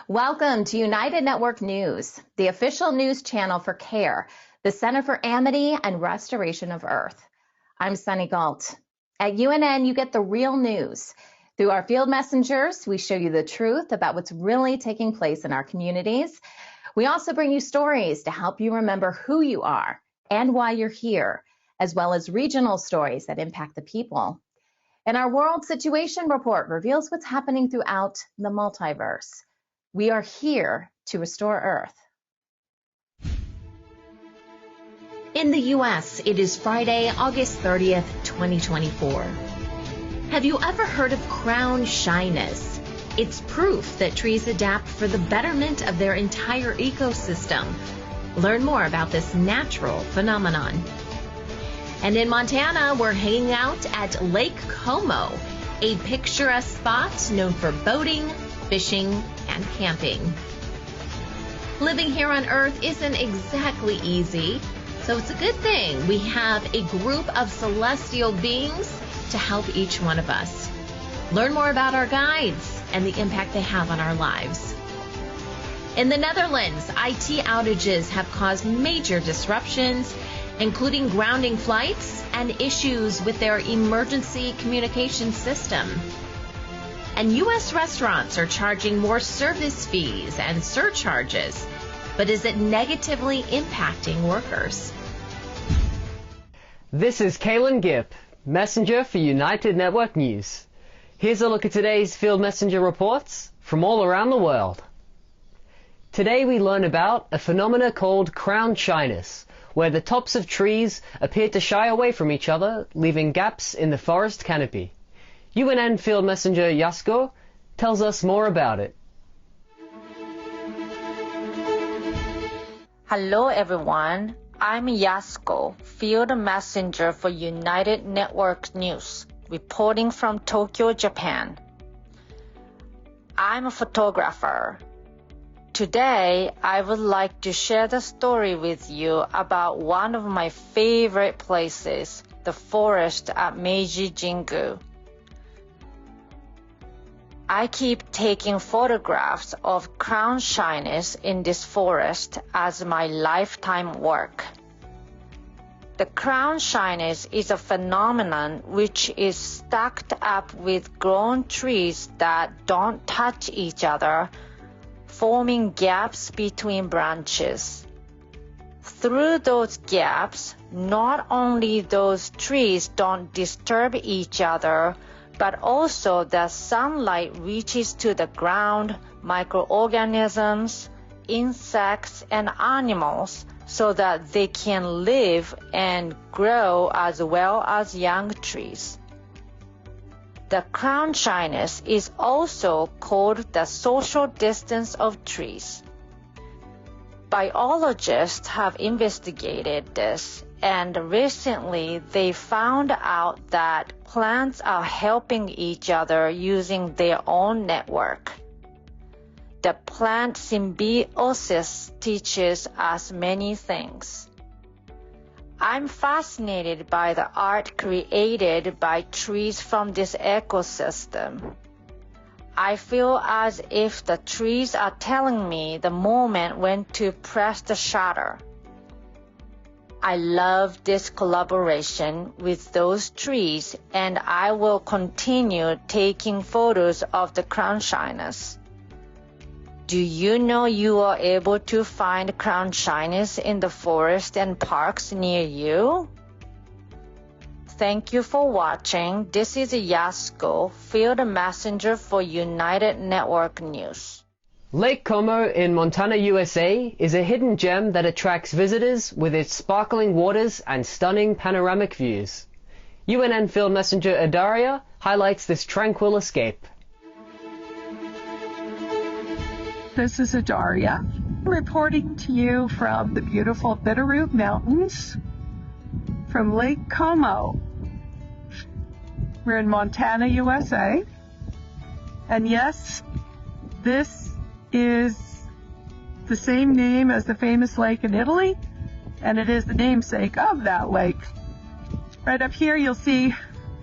Welcome to United Network News, the official news channel for CARE, the Center for Amity and Restoration of Earth. I'm Sunny Galt. At UNN, you get the real news. Through our field messengers, we show you the truth about what's really taking place in our communities. We also bring you stories to help you remember who you are and why you're here, as well as regional stories that impact the people. And our World Situation Report reveals what's happening throughout the multiverse. We are here to restore Earth. In the U.S., it is Friday, August 30th, 2024. Have you ever heard of crown shyness? It's proof that trees adapt for the betterment of their entire ecosystem. Learn more about this natural phenomenon. And in Montana, we're hanging out at Lake Como, a picturesque spot known for boating, fishing, and camping. Living here on Earth isn't exactly easy, so it's a good thing we have a group of celestial beings to help each one of us. Learn more about our guides and the impact they have on our lives. In the Netherlands, IT outages have caused major disruptions, including grounding flights and issues with their emergency communication system. And U.S. restaurants are charging more service fees and surcharges, but is it negatively impacting workers? This is Calen Gipp, messenger for United Network News. Here's a look at today's field messenger reports from all around the world. Today we learn about a phenomena called crown shyness, where the tops of trees appear to shy away from each other, leaving gaps in the forest canopy. UNN field messenger Yasko tells us more about it. Hello everyone, I'm Yasko, field messenger for United Network News, reporting from Tokyo, Japan. I'm a photographer. Today, I would like to share the story with you about one of my favorite places, the forest at Meiji Jingu. I keep taking photographs of crown shyness in this forest as my lifetime work. The crown shyness is a phenomenon which is stacked up with grown trees that don't touch each other, forming gaps between branches. Through those gaps, not only those trees don't disturb each other, but also the sunlight reaches to the ground, microorganisms, insects, and animals so that they can live and grow as well as young trees. The crown shyness is also called the social distance of trees. Biologists have investigated this, and recently they found out that plants are helping each other using their own network. The plant symbiosis teaches us many things. I'm fascinated by the art created by trees from this ecosystem. I feel as if the trees are telling me the moment when to press the shutter. I love this collaboration with those trees, and I will continue taking photos of the crown shyness. Do you know you are able to find crown shyness in the forest and parks near you? Thank you for watching. This is Yasko, field messenger for United Network News. Lake Como in Montana, USA is a hidden gem that attracts visitors with its sparkling waters and stunning panoramic views. UNN field messenger Adaria highlights this tranquil escape. This is Adaria, reporting to you from the beautiful Bitterroot Mountains, from Lake Como. We're in Montana, USA. And yes, this is the same name as the famous lake in Italy, and it is the namesake of that lake. Right up here you'll see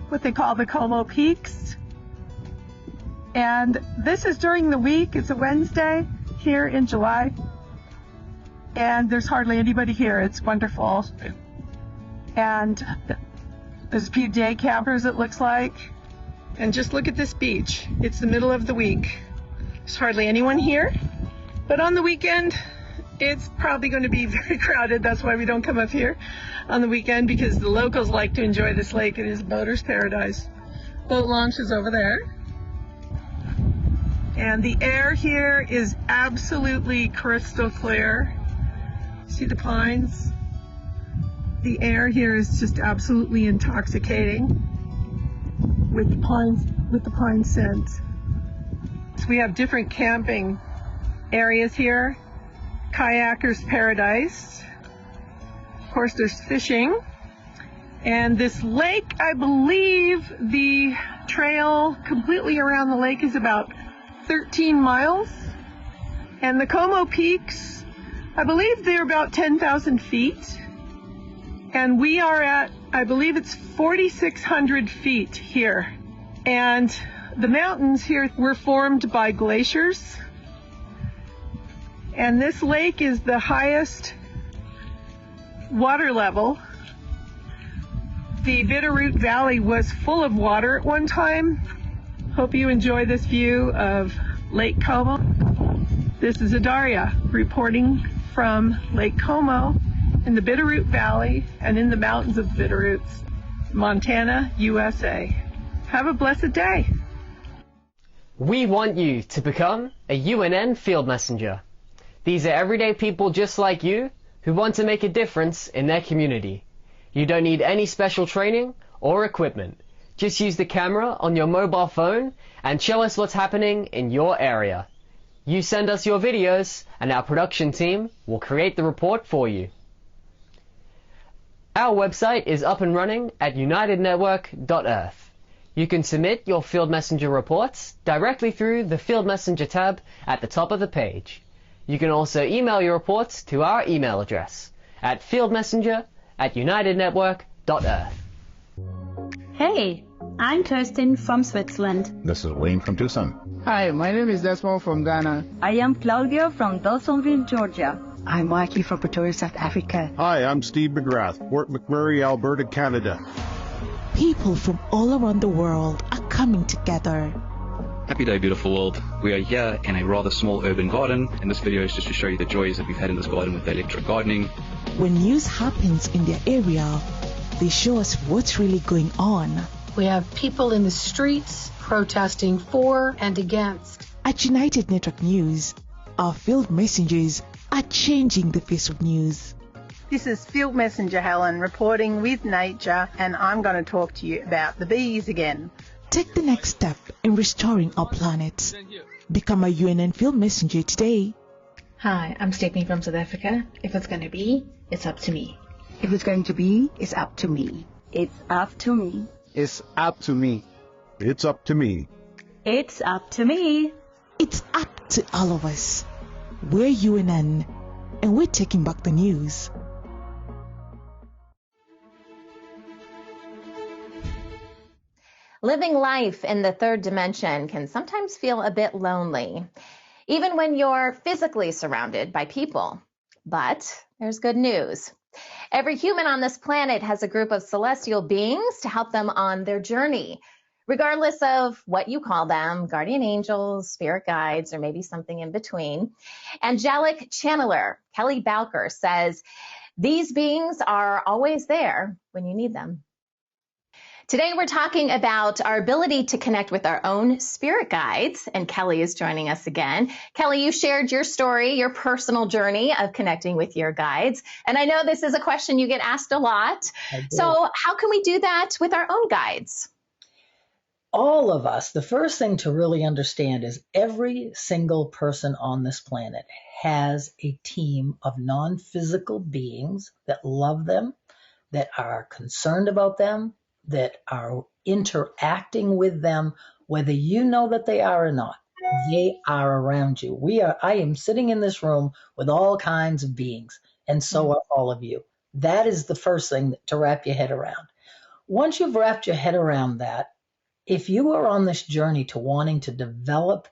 what they call the Como Peaks. And this is during the week. It's a Wednesday here in July. And there's hardly anybody here. It's wonderful. And there's a few day campers, it looks like. And just look at this beach. It's the middle of the week. There's hardly anyone here. But on the weekend, it's probably going to be very crowded. That's why we don't come up here on the weekend, because the locals like to enjoy this lake. It is boater's paradise. Boat launch is over there. And the air here is absolutely crystal clear. See the pines? The air here is just absolutely intoxicating with the pine scent. So we have different camping areas here. Kayaker's paradise. Of course, there's fishing. And this lake, I believe the trail completely around the lake is about 13 miles. And the Como Peaks, I believe they're about 10,000 feet. And we are at, I believe it's 4,600 feet here. And the mountains here were formed by glaciers. And this lake is the highest water level. The Bitterroot Valley was full of water at one time. Hope you enjoy this view of Lake Como. This is Adaria reporting from Lake Como in the Bitterroot Valley and in the mountains of Bitterroots, Montana, USA. Have a blessed day. We want you to become a UNN field messenger. These are everyday people just like you who want to make a difference in their community. You don't need any special training or equipment. Just use the camera on your mobile phone and show us what's happening in your area. You send us your videos and our production team will create the report for you. Our website is up and running at unitednetwork.earth. You can submit your Field Messenger reports directly through the Field Messenger tab at the top of the page. You can also email your reports to our email address at fieldmessenger@unitednetwork.earth. Hey, I'm Kirsten from Switzerland. This is Wayne from Tucson. Hi, my name is Desmond from Ghana. I am Claudia from Dawsonville, Georgia. I'm Mikey from Pretoria, South Africa. Hi, I'm Steve McGrath, Fort McMurray, Alberta, Canada. People from all around the world are coming together. Happy day, beautiful world. We are here in a rather small urban garden, and this video is just to show you the joys that we've had in this garden with the electric gardening. When news happens in their area, they show us what's really going on. We have people in the streets protesting for and against. At United Network News, our field messengers are changing the face of news. This is Field Messenger Helen reporting with nature, and I'm going to talk to you about the bees again. Take the next step in restoring our planet. Become a UNN field messenger today. Hi, I'm Stephanie from South Africa. If it's going to be, it's up to me. If it's going to be, it's up to me. It's up to me. It's up to me. It's up to me. It's up to me. It's up to all of us. We're UNN, and we're taking back the news. Living life in the third dimension can sometimes feel a bit lonely, even when you're physically surrounded by people. But there's good news. Every human on this planet has a group of celestial beings to help them on their journey, regardless of what you call them, guardian angels, spirit guides, or maybe something in between. Angelic channeler Kelly Bowker says these beings are always there when you need them. Today we're talking about our ability to connect with our own spirit guides, and Kelly is joining us again. Kelly, you shared your story, your personal journey of connecting with your guides, and I know this is a question you get asked a lot. So how can we do that with our own guides? All of us, the first thing to really understand is every single person on this planet has a team of non-physical beings that love them, that are concerned about them, that are interacting with them, whether you know that they are or not. they are around you. I am sitting in this room with all kinds of beings, and so are all of you. That is the first thing to wrap your head around. Once you've wrapped your head around that, if you are on this journey to wanting to develop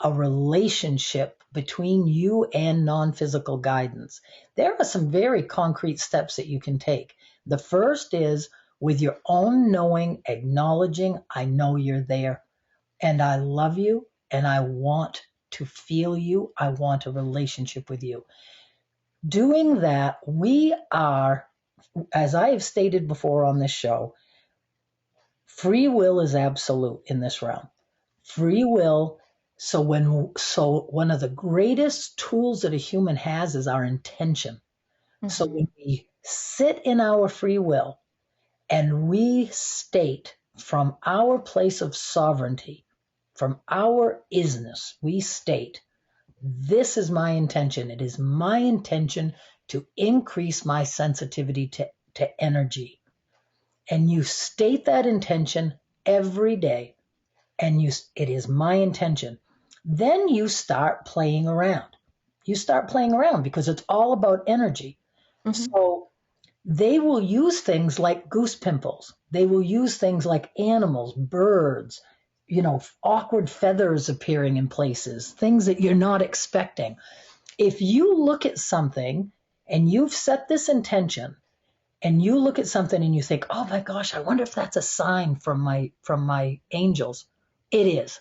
a relationship between you and non-physical guidance, there are some very concrete steps that you can take. The first is with your own knowing, acknowledging, I know you're there, and I love you, and I want to feel you. I want a relationship with you. Doing that, we are, as I have stated before on this show, free will is absolute in this realm. Free will. So one of the greatest tools that a human has is our intention. Mm-hmm. So when we sit in our free will and we state from our place of sovereignty, from our isness, we state, this is my intention. It is my intention to increase my sensitivity to energy. And you state that intention every day. And it is my intention. Then you start playing around. You start playing around because it's all about energy. Mm-hmm. So they will use things like goose pimples. They will use things like animals, birds, awkward feathers appearing in places, things that you're not expecting. If you look at something and you've set this intention and you look at something and you think, oh my gosh, I wonder if that's a sign from my angels. It is.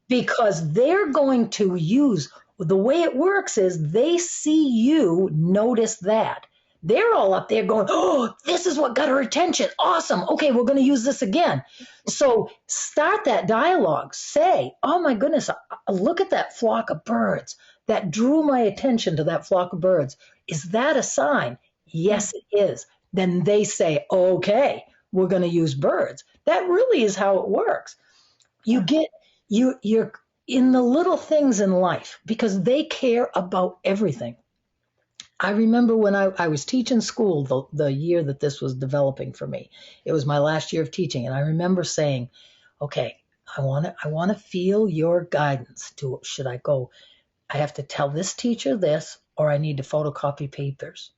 Because they're going to use, the way it works is they see you notice that. They're all up there going, oh, this is what got her attention. Awesome. Okay, we're going to use this again. So start that dialogue. Say, oh my goodness, look at that flock of birds. That drew my attention to that flock of birds. Is that a sign? Yes, it is. Then they say, okay, we're going to use birds. That really is how it works. You're in the little things in life because they care about everything. I remember when I was teaching school the year that this was developing for me. It was my last year of teaching, and I remember saying, okay, I want to feel your guidance. Should I go, I have to tell this teacher this, or I need to photocopy papers?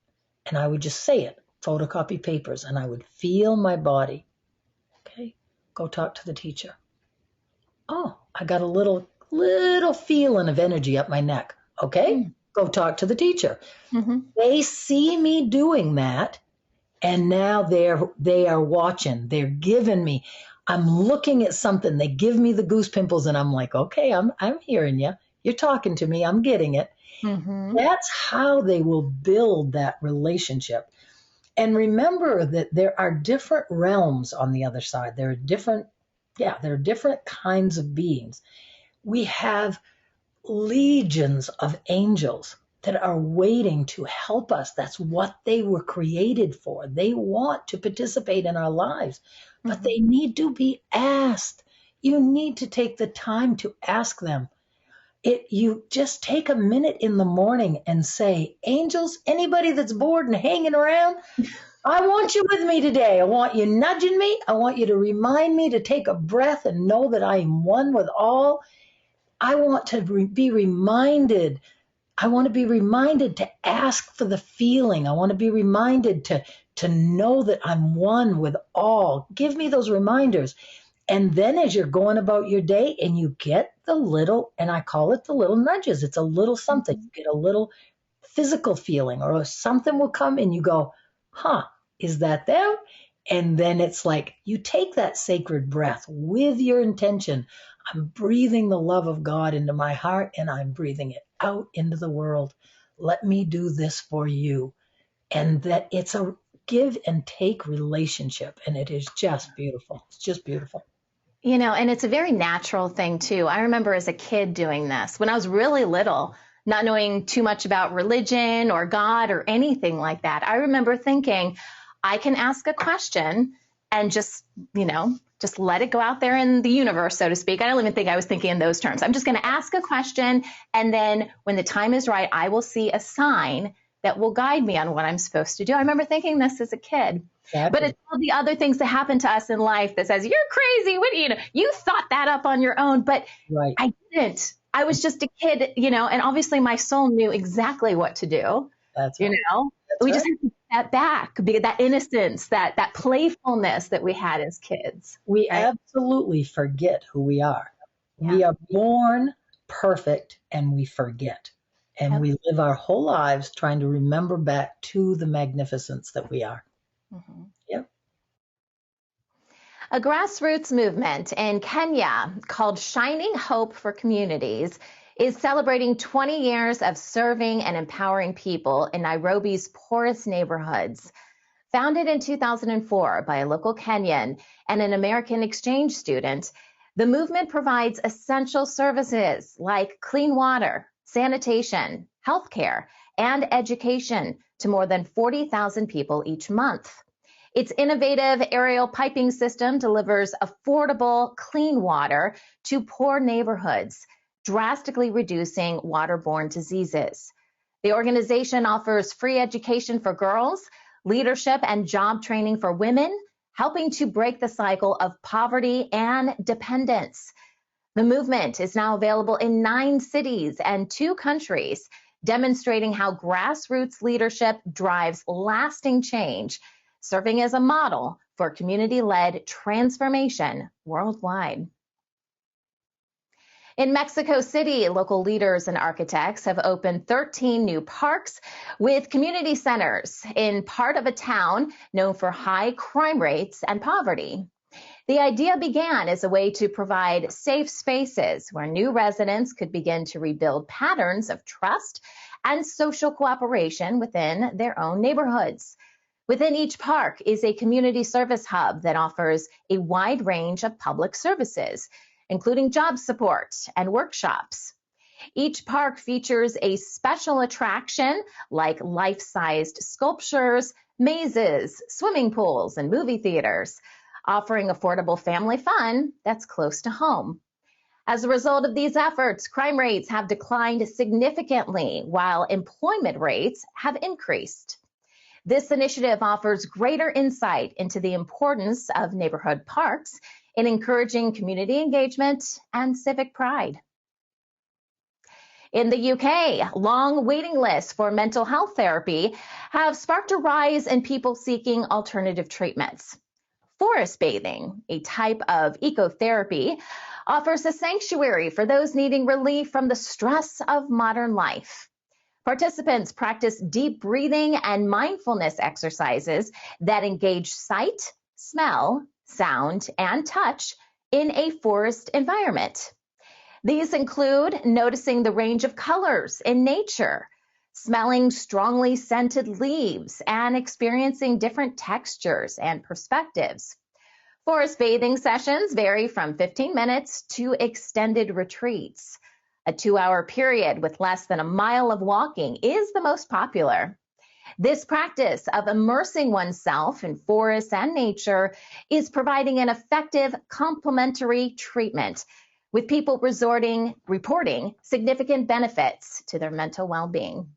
And I would just say it, photocopy papers, and I would feel my body. Okay, go talk to the teacher. Oh, I got a little feeling of energy up my neck. Okay, go talk to the teacher. Mm-hmm. They see me doing that, and now they are watching. They're giving me. I'm looking at something. They give me the goose pimples, and I'm like, okay, I'm hearing you. You're talking to me. I'm getting it. Mm-hmm. That's how they will build that relationship. And remember that there are different realms on the other side. There are different kinds of beings. We have legions of angels that are waiting to help us. That's what they were created for. They want to participate in our lives, but they need to be asked. You need to take the time to ask them. You just take a minute in the morning and say, angels, anybody that's bored and hanging around, I want you with me today. I want you nudging me. I want you to remind me to take a breath and know that I am one with all. I want to be reminded. I want to be reminded to ask for the feeling. I want to be reminded to know that I'm one with all. Give me those reminders. And then as you're going about your day and you get the little, and I call it the little nudges, it's a little something. You get a little physical feeling or something will come and you go, huh, is that them? And then it's like you take that sacred breath with your intention. I'm breathing the love of God into my heart and I'm breathing it out into the world. Let me do this for you. And that it's a give and take relationship. And it is just beautiful. It's just beautiful. And it's a very natural thing too. I remember as a kid doing this when I was really little, not knowing too much about religion or God or anything like that. I remember thinking, I can ask a question and just let it go out there in the universe, so to speak. I don't even think I was thinking in those terms. I'm just going to ask a question. And then when the time is right, I will see a sign that will guide me on what I'm supposed to do. I remember thinking this as a kid. Exactly. But it's all the other things that happen to us in life that says, you're crazy. What, you thought that up on your own, but right. I didn't. I was just a kid, and obviously my soul knew exactly what to do. That's right. That's we right. just have to get that back, because that innocence, that playfulness that we had as kids. We absolutely forget who we are. Yeah. We are born perfect and we forget. And we live our whole lives trying to remember back to the magnificence that we are. Mm-hmm. Yep. A grassroots movement in Kenya called Shining Hope for Communities is celebrating 20 years of serving and empowering people in Nairobi's poorest neighborhoods. Founded in 2004 by a local Kenyan and an American exchange student, the movement provides essential services like clean water, sanitation, healthcare, and education to more than 40,000 people each month. Its innovative aerial piping system delivers affordable, clean water to poor neighborhoods, drastically reducing waterborne diseases. The organization offers free education for girls, leadership and job training for women, helping to break the cycle of poverty and dependence. The movement is now available in 9 cities and 2 countries, demonstrating how grassroots leadership drives lasting change, serving as a model for community-led transformation worldwide. In Mexico City, local leaders and architects have opened 13 new parks with community centers in part of a town known for high crime rates and poverty. The idea began as a way to provide safe spaces where new residents could begin to rebuild patterns of trust and social cooperation within their own neighborhoods. Within each park is a community service hub that offers a wide range of public services, including job support and workshops. Each park features a special attraction like life-sized sculptures, mazes, swimming pools, and movie theaters, offering affordable family fun that's close to home. As a result of these efforts, crime rates have declined significantly, while employment rates have increased. This initiative offers greater insight into the importance of neighborhood parks in encouraging community engagement and civic pride. In the UK, long waiting lists for mental health therapy have sparked a rise in people seeking alternative treatments. Forest bathing, a type of ecotherapy, offers a sanctuary for those needing relief from the stress of modern life. Participants practice deep breathing and mindfulness exercises that engage sight, smell, sound, and touch in a forest environment. These include noticing the range of colors in nature, smelling strongly scented leaves, and experiencing different textures and perspectives. Forest bathing sessions vary from 15 minutes to extended retreats. A 2-hour period with less than a mile of walking is the most popular. This practice of immersing oneself in forests and nature is providing an effective complementary treatment, with people reporting significant benefits to their mental well-being.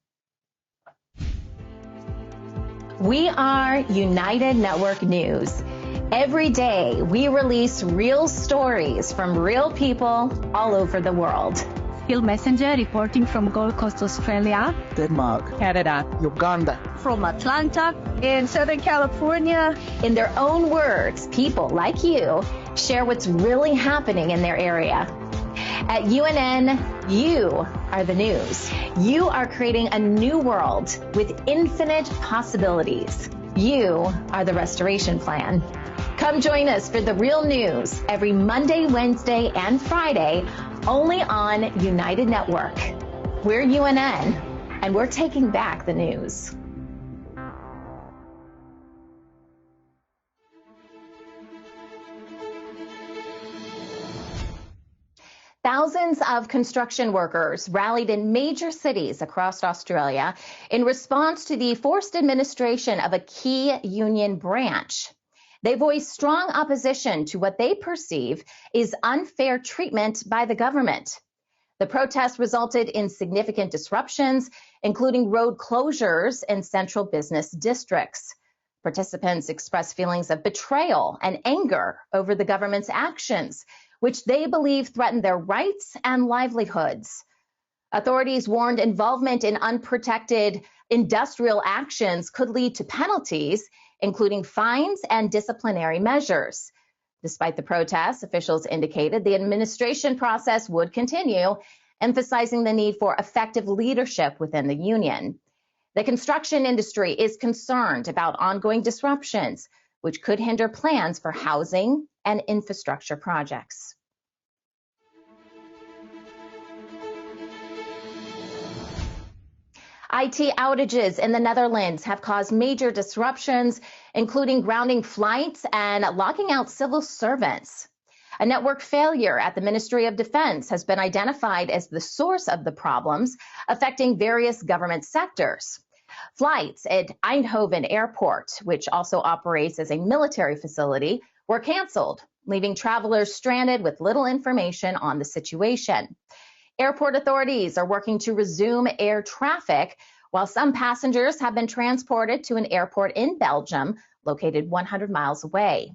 We are United Network News. Every day, we release real stories from real people all over the world. Phil Messenger reporting from Gold Coast, Australia, Denmark, Canada, Uganda, from Atlanta, in Southern California. In their own words, people like you share what's really happening in their area. At UNN, you are the news. You are creating a new world with infinite possibilities. You are the restoration plan. Come join us for the real news every Monday, Wednesday, and Friday, only on United Network. We're UNN, and we're taking back the news. Thousands of construction workers rallied in major cities across Australia in response to the forced administration of a key union branch. They voiced strong opposition to what they perceive is unfair treatment by the government. The protest resulted in significant disruptions, including road closures in central business districts. Participants expressed feelings of betrayal and anger over the government's actions, which they believe threatened their rights and livelihoods. Authorities warned involvement in unprotected industrial actions could lead to penalties, including fines and disciplinary measures. Despite the protests, officials indicated the administration process would continue, emphasizing the need for effective leadership within the union. The construction industry is concerned about ongoing disruptions, which could hinder plans for housing and infrastructure projects. IT outages in the Netherlands have caused major disruptions, including grounding flights and locking out civil servants. A network failure at the Ministry of Defense has been identified as the source of the problems affecting various government sectors. Flights at Eindhoven Airport, which also operates as a military facility, were canceled, leaving travelers stranded with little information on the situation. Airport authorities are working to resume air traffic, while some passengers have been transported to an airport in Belgium, located 100 miles away.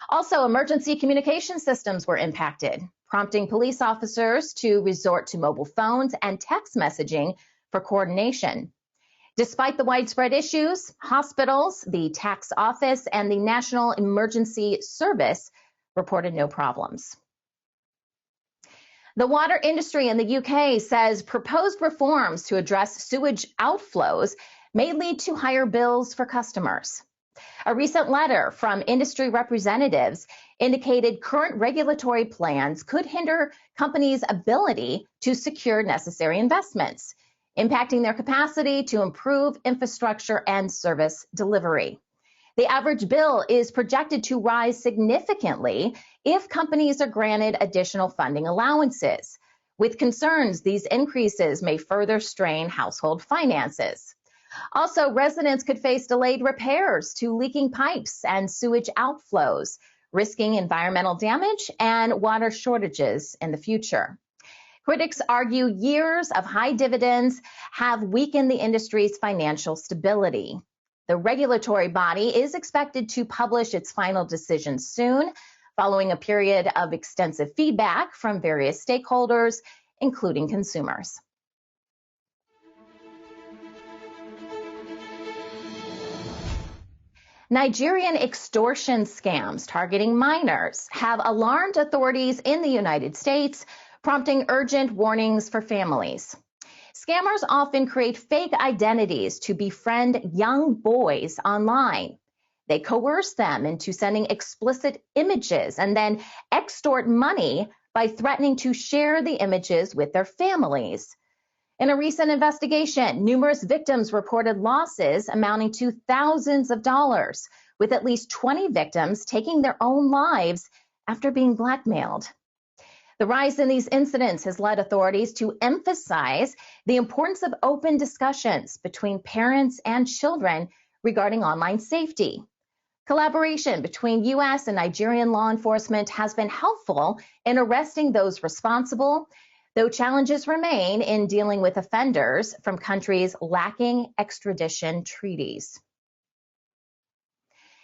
Also, emergency communication systems were impacted, prompting police officers to resort to mobile phones and text messaging for coordination. Despite the widespread issues, hospitals, the tax office, and the National Emergency Service reported no problems. The water industry in the UK says proposed reforms to address sewage outflows may lead to higher bills for customers. A recent letter from industry representatives indicated current regulatory plans could hinder companies' ability to secure necessary investments, impacting their capacity to improve infrastructure and service delivery. The average bill is projected to rise significantly if companies are granted additional funding allowances, with concerns these increases may further strain household finances. Also, residents could face delayed repairs to leaking pipes and sewage outflows, risking environmental damage and water shortages in the future. Critics argue years of high dividends have weakened the industry's financial stability. The regulatory body is expected to publish its final decision soon, following a period of extensive feedback from various stakeholders, including consumers. Nigerian extortion scams targeting minors have alarmed authorities in the United States, prompting urgent warnings for families. Scammers often create fake identities to befriend young boys online. They coerce them into sending explicit images and then extort money by threatening to share the images with their families. In a recent investigation, numerous victims reported losses amounting to thousands of dollars, with at least 20 victims taking their own lives after being blackmailed. The rise in these incidents has led authorities to emphasize the importance of open discussions between parents and children regarding online safety. Collaboration between U.S. and Nigerian law enforcement has been helpful in arresting those responsible, though challenges remain in dealing with offenders from countries lacking extradition treaties.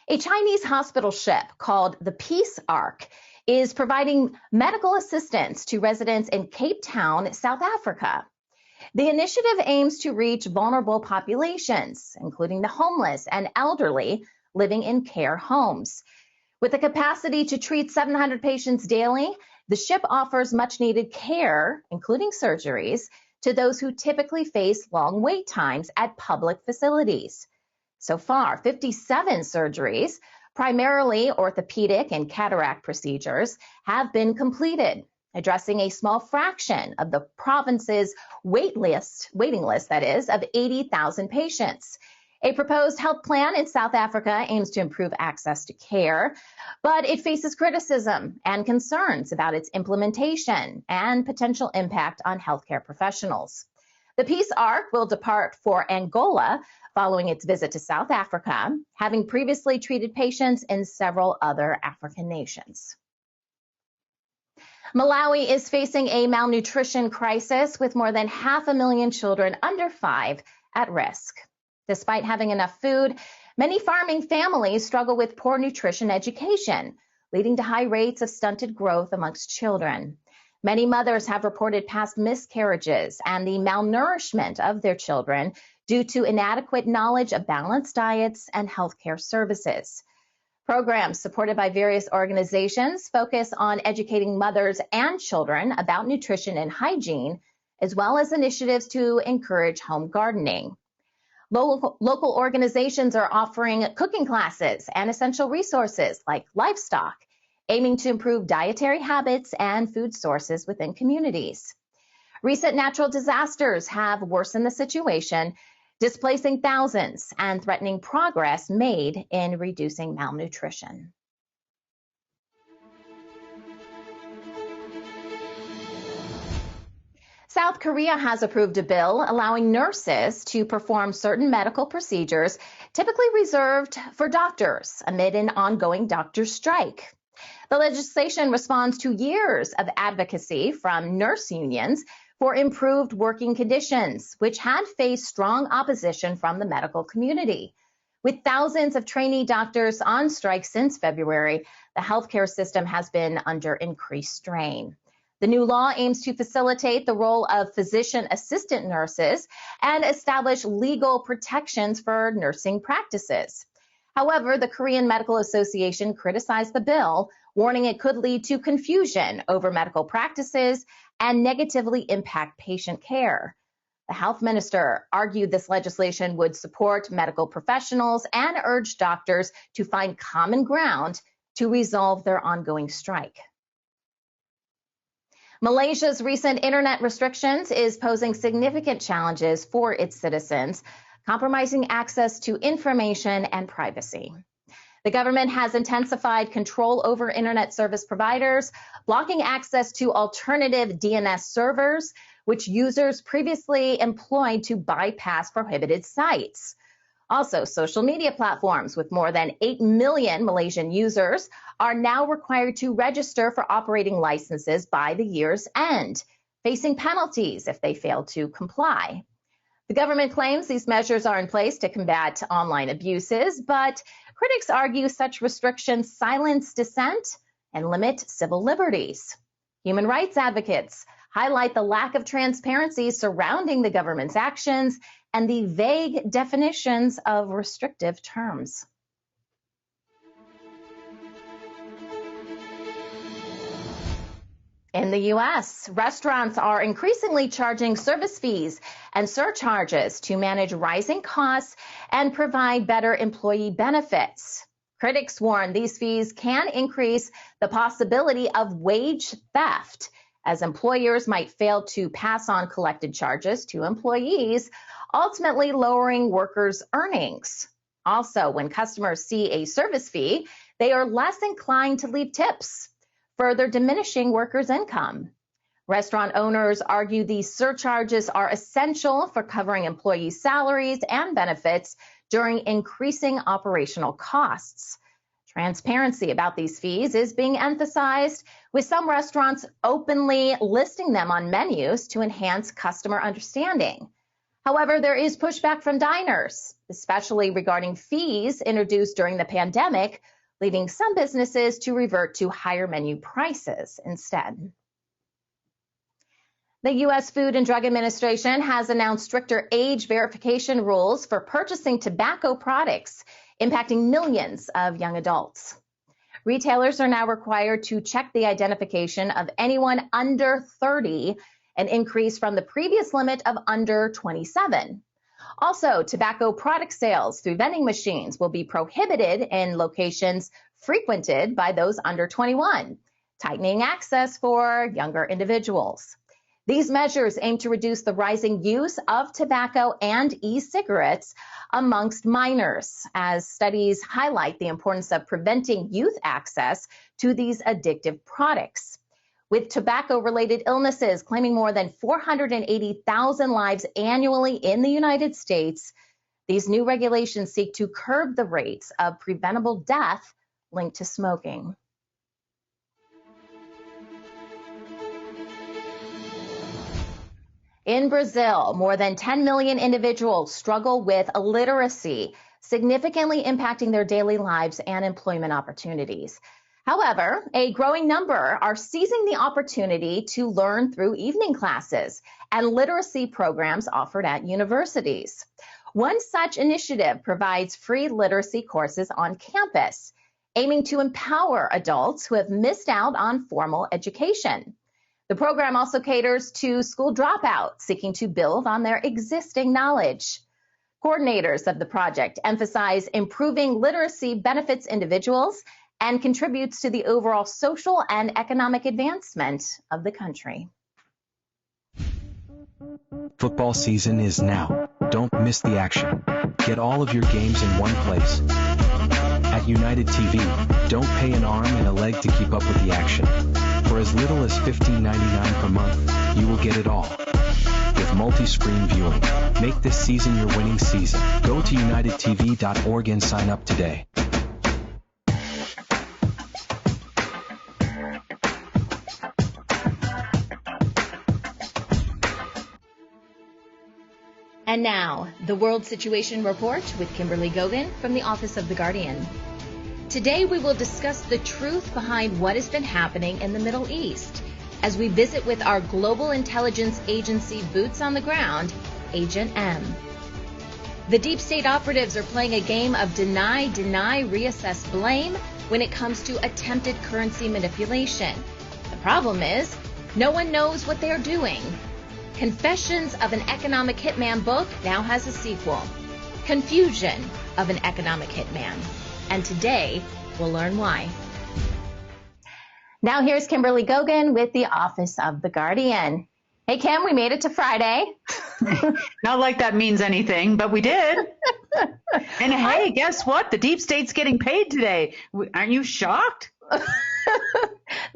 A Chinese hospital ship called the Peace Ark is providing medical assistance to residents in Cape Town, South Africa. The initiative aims to reach vulnerable populations, including the homeless and elderly living in care homes. With a capacity to treat 700 patients daily, the ship offers much-needed care, including surgeries, to those who typically face long wait times at public facilities. So far, 57 surgeries, primarily orthopedic and cataract procedures, have been completed, addressing a small fraction of the province's waiting list of 80,000 patients. A proposed health plan in South Africa aims to improve access to care, but it faces criticism and concerns about its implementation and potential impact on healthcare professionals. The Peace Ark will depart for Angola following its visit to South Africa, having previously treated patients in several other African nations. Malawi is facing a malnutrition crisis with more than 500,000 children under 5 at risk. Despite having enough food, many farming families struggle with poor nutrition education, leading to high rates of stunted growth amongst children. Many mothers have reported past miscarriages and the malnourishment of their children due to inadequate knowledge of balanced diets and healthcare services. Programs supported by various organizations focus on educating mothers and children about nutrition and hygiene, as well as initiatives to encourage home gardening. Local organizations are offering cooking classes and essential resources like livestock, aiming to improve dietary habits and food sources within communities. Recent natural disasters have worsened the situation, displacing thousands and threatening progress made in reducing malnutrition. South Korea has approved a bill allowing nurses to perform certain medical procedures typically reserved for doctors amid an ongoing doctor strike. The legislation responds to years of advocacy from nurse unions for improved working conditions, which had faced strong opposition from the medical community. With thousands of trainee doctors on strike since February, the healthcare system has been under increased strain. The new law aims to facilitate the role of physician assistant nurses and establish legal protections for nursing practices. However, the Korean Medical Association criticized the bill, warning it could lead to confusion over medical practices and negatively impact patient care. The health minister argued this legislation would support medical professionals and urged doctors to find common ground to resolve their ongoing strike. Malaysia's recent internet restrictions is posing significant challenges for its citizens, compromising access to information and privacy. The government has intensified control over internet service providers, blocking access to alternative DNS servers, which users previously employed to bypass prohibited sites. Also, social media platforms with more than 8 million Malaysian users are now required to register for operating licenses by the year's end, facing penalties if they fail to comply. The government claims these measures are in place to combat online abuses, but critics argue such restrictions silence dissent and limit civil liberties. Human rights advocates highlight the lack of transparency surrounding the government's actions and the vague definitions of restrictive terms. In the U.S., restaurants are increasingly charging service fees and surcharges to manage rising costs and provide better employee benefits. Critics warn these fees can increase the possibility of wage theft, as employers might fail to pass on collected charges to employees, ultimately lowering workers' earnings. Also, when customers see a service fee, they are less inclined to leave tips, further diminishing workers' income. Restaurant owners argue these surcharges are essential for covering employee salaries and benefits during increasing operational costs. Transparency about these fees is being emphasized, with some restaurants openly listing them on menus to enhance customer understanding. However, there is pushback from diners, especially regarding fees introduced during the pandemic, leading some businesses to revert to higher menu prices instead. The U.S. Food and Drug Administration has announced stricter age verification rules for purchasing tobacco products, impacting millions of young adults. Retailers are now required to check the identification of anyone under 30, an increase from the previous limit of under 27. Also, tobacco product sales through vending machines will be prohibited in locations frequented by those under 21, tightening access for younger individuals. These measures aim to reduce the rising use of tobacco and e-cigarettes amongst minors, as studies highlight the importance of preventing youth access to these addictive products. With tobacco-related illnesses claiming more than 480,000 lives annually in the United States, these new regulations seek to curb the rates of preventable death linked to smoking. In Brazil, more than 10 million individuals struggle with illiteracy, significantly impacting their daily lives and employment opportunities. However, a growing number are seizing the opportunity to learn through evening classes and literacy programs offered at universities. One such initiative provides free literacy courses on campus, aiming to empower adults who have missed out on formal education. The program also caters to school dropouts seeking to build on their existing knowledge. Coordinators of the project emphasize improving literacy benefits individuals and contributes to the overall social and economic advancement of the country. Football season is now. Don't miss the action. Get all of your games in one place. At United TV, don't pay an arm and a leg to keep up with the action. For as little as $15.99 per month, you will get it all. With multi-screen viewing, make this season your winning season. Go to unitedtv.org and sign up today. And now, the World Situation Report with Kimberly Gogan from the Office of the Guardian. Today we will discuss the truth behind what has been happening in the Middle East as we visit with our global intelligence agency boots on the ground, Agent M. The deep state operatives are playing a game of deny, reassess, blame when it comes to attempted currency manipulation. The problem is, no one knows what they are doing. Confessions of an Economic Hitman book now has a sequel, Confusion of an Economic Hitman. And today, we'll learn why. Now here's Kimberly Gogan with the Office of the Guardian. Hey, Kim, we made it to Friday. Not like that means anything, but we did. And hey, guess what? The deep state's getting paid today. Aren't you shocked?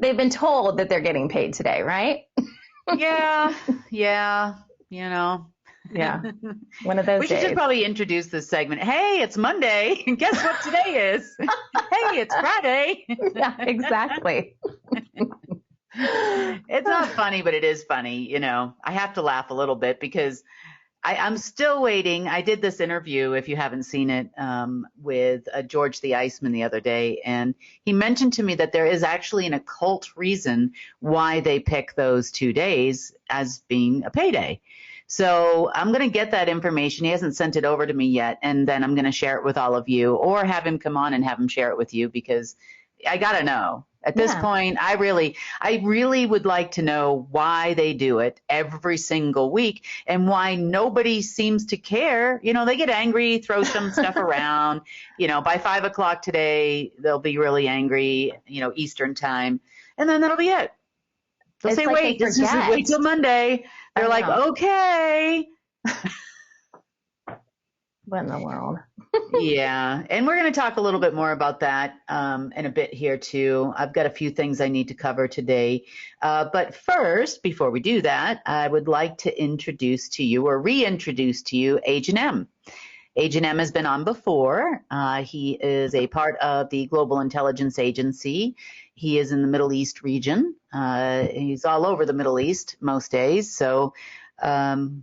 They've been told that they're getting paid today, right? Yeah, you know. Yeah, one of those We days. should just probably introduce this segment. Hey, it's Monday. Guess what today is? Hey, it's Friday. Yeah, exactly. It's not funny, but it is funny. You know, I have to laugh a little bit because I'm still waiting. I did this interview, if you haven't seen it, with George the Iceman the other day, and he mentioned to me that there is actually an occult reason why they pick those 2 days as being a payday. So I'm going to get that information. He hasn't sent it over to me yet, and then I'm going to share it with all of you, or have him come on and have him share it with you, because I got to know. At this point, I really would like to know why they do it every single week and why nobody seems to care. You know, they get angry, throw some stuff around. You know, by 5 o'clock today, they'll be really angry, you know, Eastern time, and then that'll be it. They'll say, wait till Monday. They're like, okay. What in the world? Yeah. And we're going to talk a little bit more about that in a bit here too. I've got a few things I need to cover today. But first, before we do that, I would like to introduce to you, or reintroduce to you, Agent M. Agent M has been on before. He is a part of the Global Intelligence Agency. He is in the Middle East region. He's all over the Middle East most days. So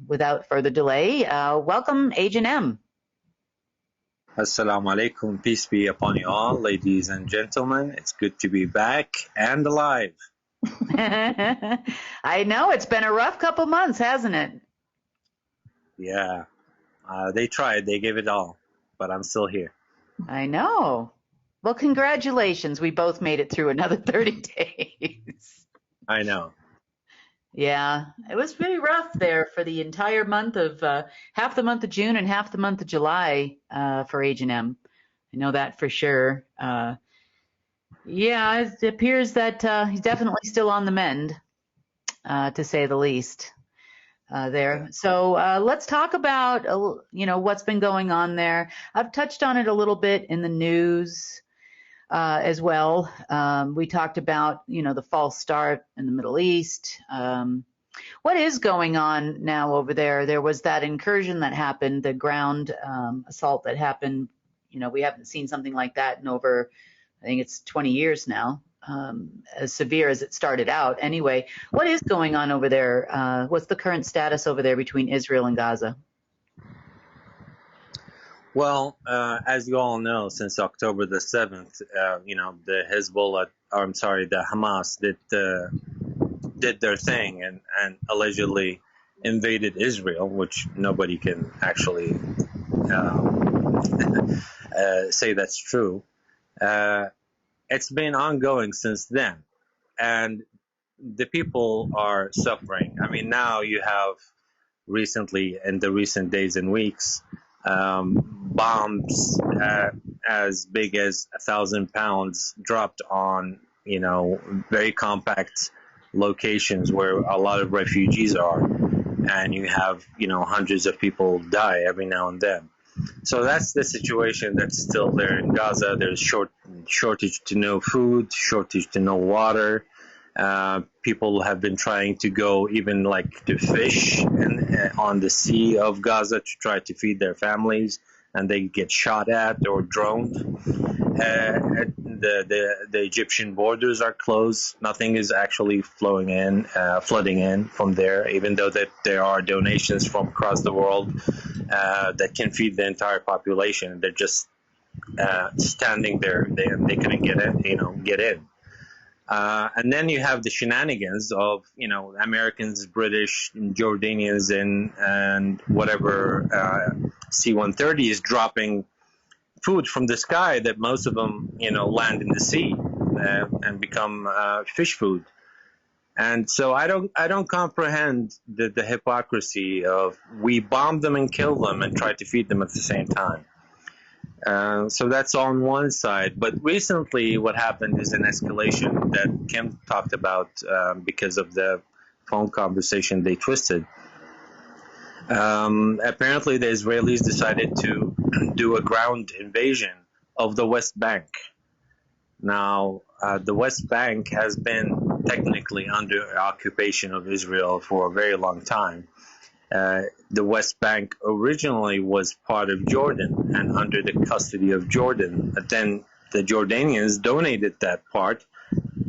without further delay, welcome, Agent M. Assalamu alaikum. Peace be upon you all, ladies and gentlemen. It's good to be back and alive. I know. It's been a rough couple months, hasn't it? Yeah. They tried. They gave it all. But I'm still here. I know. Well, congratulations. We both made it through another 30 days. I know. Yeah. It was pretty rough there for the entire month of half the month of June and half the month of July for Agent M. I know that for sure. Yeah, it appears that he's definitely still on the mend, to say the least. There. So let's talk about, you know, what's been going on there. I've touched on it a little bit in the news as well. We talked about, you know, the false start in the Middle East. What is going on now over there? There was that incursion that happened, the ground assault that happened. You know, we haven't seen something like that in over, I think it's 20 years now. as severe as it started out. Anyway, what is going on over there? What's the current status over there between Israel and Gaza? Well, as you all know, since October the 7th, the the Hamas did their thing and allegedly invaded Israel, which nobody can actually say that's true. It's been ongoing since then, and the people are suffering. I mean, now you have recently, in the recent days and weeks, bombs as big as 1,000 pounds dropped on, very compact locations where a lot of refugees are, and you have, hundreds of people die every now and then. So that's the situation that's still there in Gaza. There's shortage to no food, shortage to no water. People have been trying to go even to fish on the Sea of Gaza to try to feed their families, and they get shot at or droned. The Egyptian borders are closed. Nothing is actually flooding in from there, even though that there are donations from across the world that can feed the entire population. They're just standing there. They couldn't get in. And then you have the shenanigans of, Americans, British, Jordanians, and whatever C-130s dropping food from the sky that most of them, land in the sea and become fish food. And so I don't comprehend the hypocrisy of we bomb them and kill them and try to feed them at the same time. So that's on one side. But recently what happened is an escalation that Kim talked about because of the phone conversation they twisted. Apparently the Israelis decided to do a ground invasion of the West Bank. Now, the West Bank has been technically under occupation of Israel for a very long time. The West Bank originally was part of Jordan and under the custody of Jordan. But then the Jordanians donated that part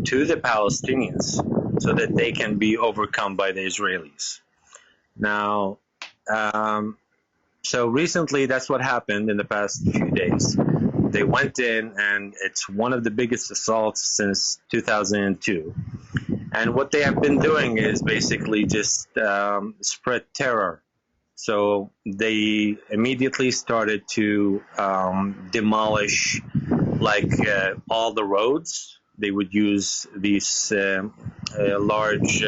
to the Palestinians so that they can be overcome by the Israelis. Now, so recently that's what happened in the past few days. They went in, and it's one of the biggest assaults since 2002. And what they have been doing is basically just spread terror. So they immediately started to demolish all the roads. They would use these large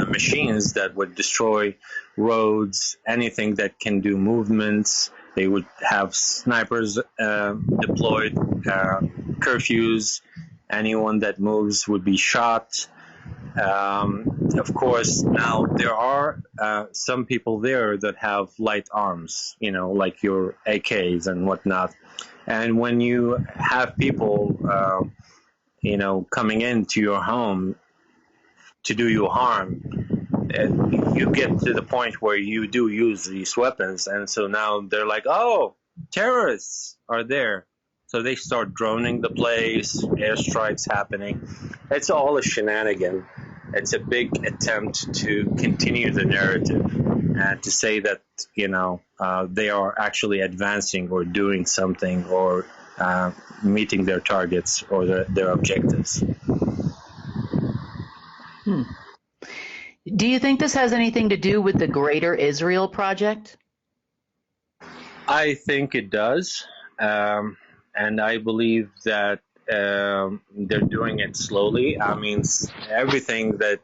machines that would destroy roads, anything that can do movements. They would have snipers deployed, curfews. Anyone that moves would be shot. Of course, now there are some people there that have light arms, like your AKs and whatnot. And when you have people, coming into your home to do you harm, you get to the point where you do use these weapons. And so now they're like, oh, terrorists are there. So they start droning the place, airstrikes happening. It's all a shenanigan. It's a big attempt to continue the narrative and to say that, they are actually advancing or doing something or meeting their targets or their objectives. Do you think this has anything to do with the Greater Israel Project? I think it does. And I believe that they're doing it slowly. I mean, everything that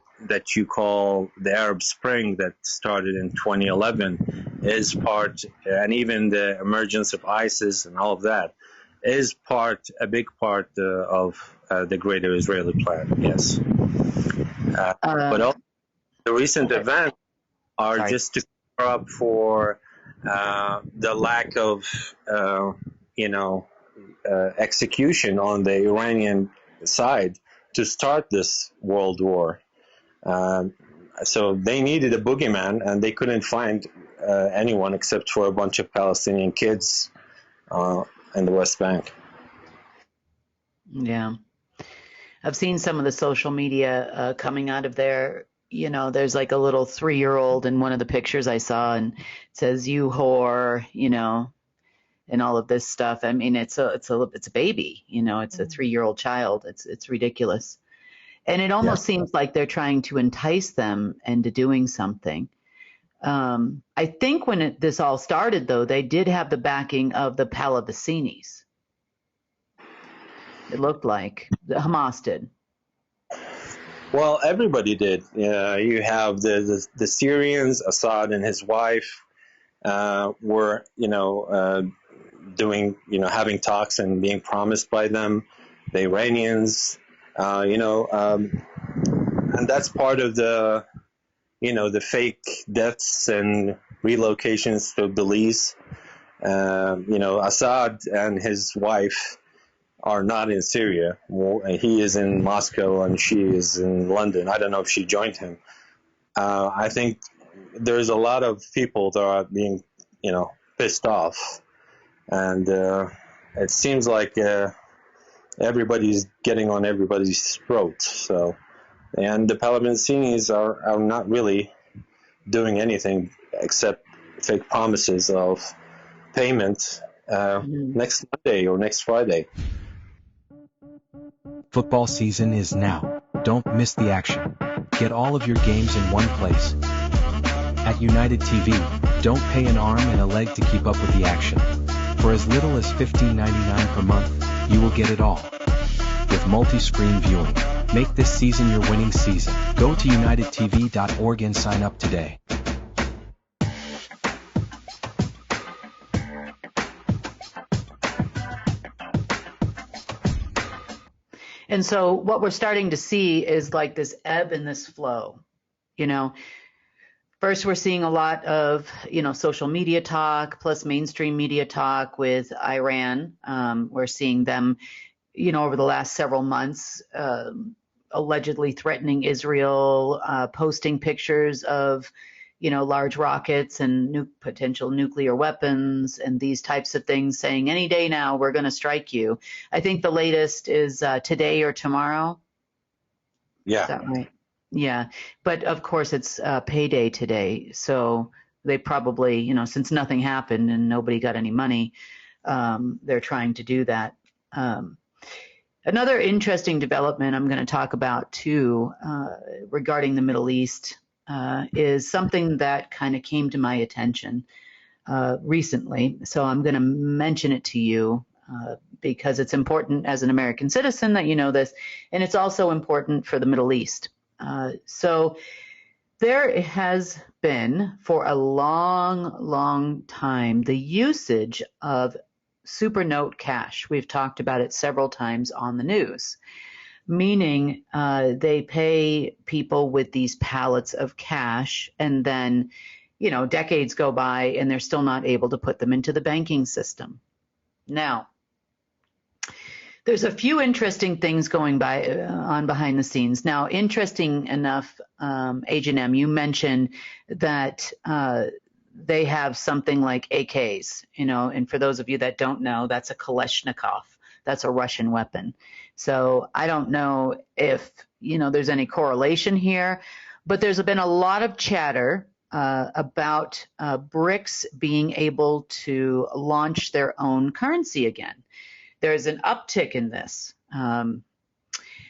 you call the Arab Spring that started in 2011 is part, and even the emergence of ISIS and all of that is a big part of the Greater Israeli Plan, yes. But all the recent events are just to cover up for the lack of, execution on the Iranian side to start this world war. So they needed a boogeyman, and they couldn't find anyone except for a bunch of Palestinian kids in the West Bank. Yeah. I've seen some of the social media coming out of there. You know, there's like a little 3-year-old in one of the pictures I saw, and it says "you whore," you know, and all of this stuff. I mean, it's a baby, you know, it's a 3-year-old child. It's ridiculous. And it almost seems like they're trying to entice them into doing something. I think when this all started, though, they did have the backing of the Palestinis. It looked like the Hamas did. Well, everybody did. You have the Syrians, Assad and his wife were, doing, having talks and being promised by them. The Iranians, and that's part of the, the fake deaths and relocations to Belize. Assad and his wife are not in Syria. He is in Moscow and she is in London. I don't know if she joined him. I think there's a lot of people that are being, pissed off. And it seems like everybody's getting on everybody's throat. So, and the Palestinians are not really doing anything except fake promises of payment next Monday or next Friday. Football season is now. Don't miss the action. Get all of your games in one place. At United TV, don't pay an arm and a leg to keep up with the action. For as little as $15.99 per month, you will get it all. With multi-screen viewing, make this season your winning season. Go to unitedtv.org and sign up today. And so what we're starting to see is like this ebb and this flow. First we're seeing a lot of, social media talk plus mainstream media talk with Iran. We're seeing them, over the last several months, allegedly threatening Israel, posting pictures of, large rockets and potential nuclear weapons and these types of things, saying any day now we're going to strike you. I think the latest is today or tomorrow. Yeah. Is that right? Yeah. But of course it's payday today. So they probably, since nothing happened and nobody got any money, they're trying to do that. Another interesting development I'm going to talk about too, regarding the Middle East, is something that kind of came to my attention recently. So I'm going to mention it to you because it's important as an American citizen that you know this, and it's also important for the Middle East. So there has been for a long, long time the usage of supernote cash. We've talked about it several times on the news. Meaning they pay people with these pallets of cash and then, decades go by and they're still not able to put them into the banking system. Now, there's a few interesting things going on behind the scenes. Now, interesting enough, Agent M, you mentioned that they have something like AKs, and for those of you that don't know, that's a Kalashnikov. That's a Russian weapon. So I don't know if, there's any correlation here, but there's been a lot of chatter about BRICS being able to launch their own currency again. There's an uptick in this. And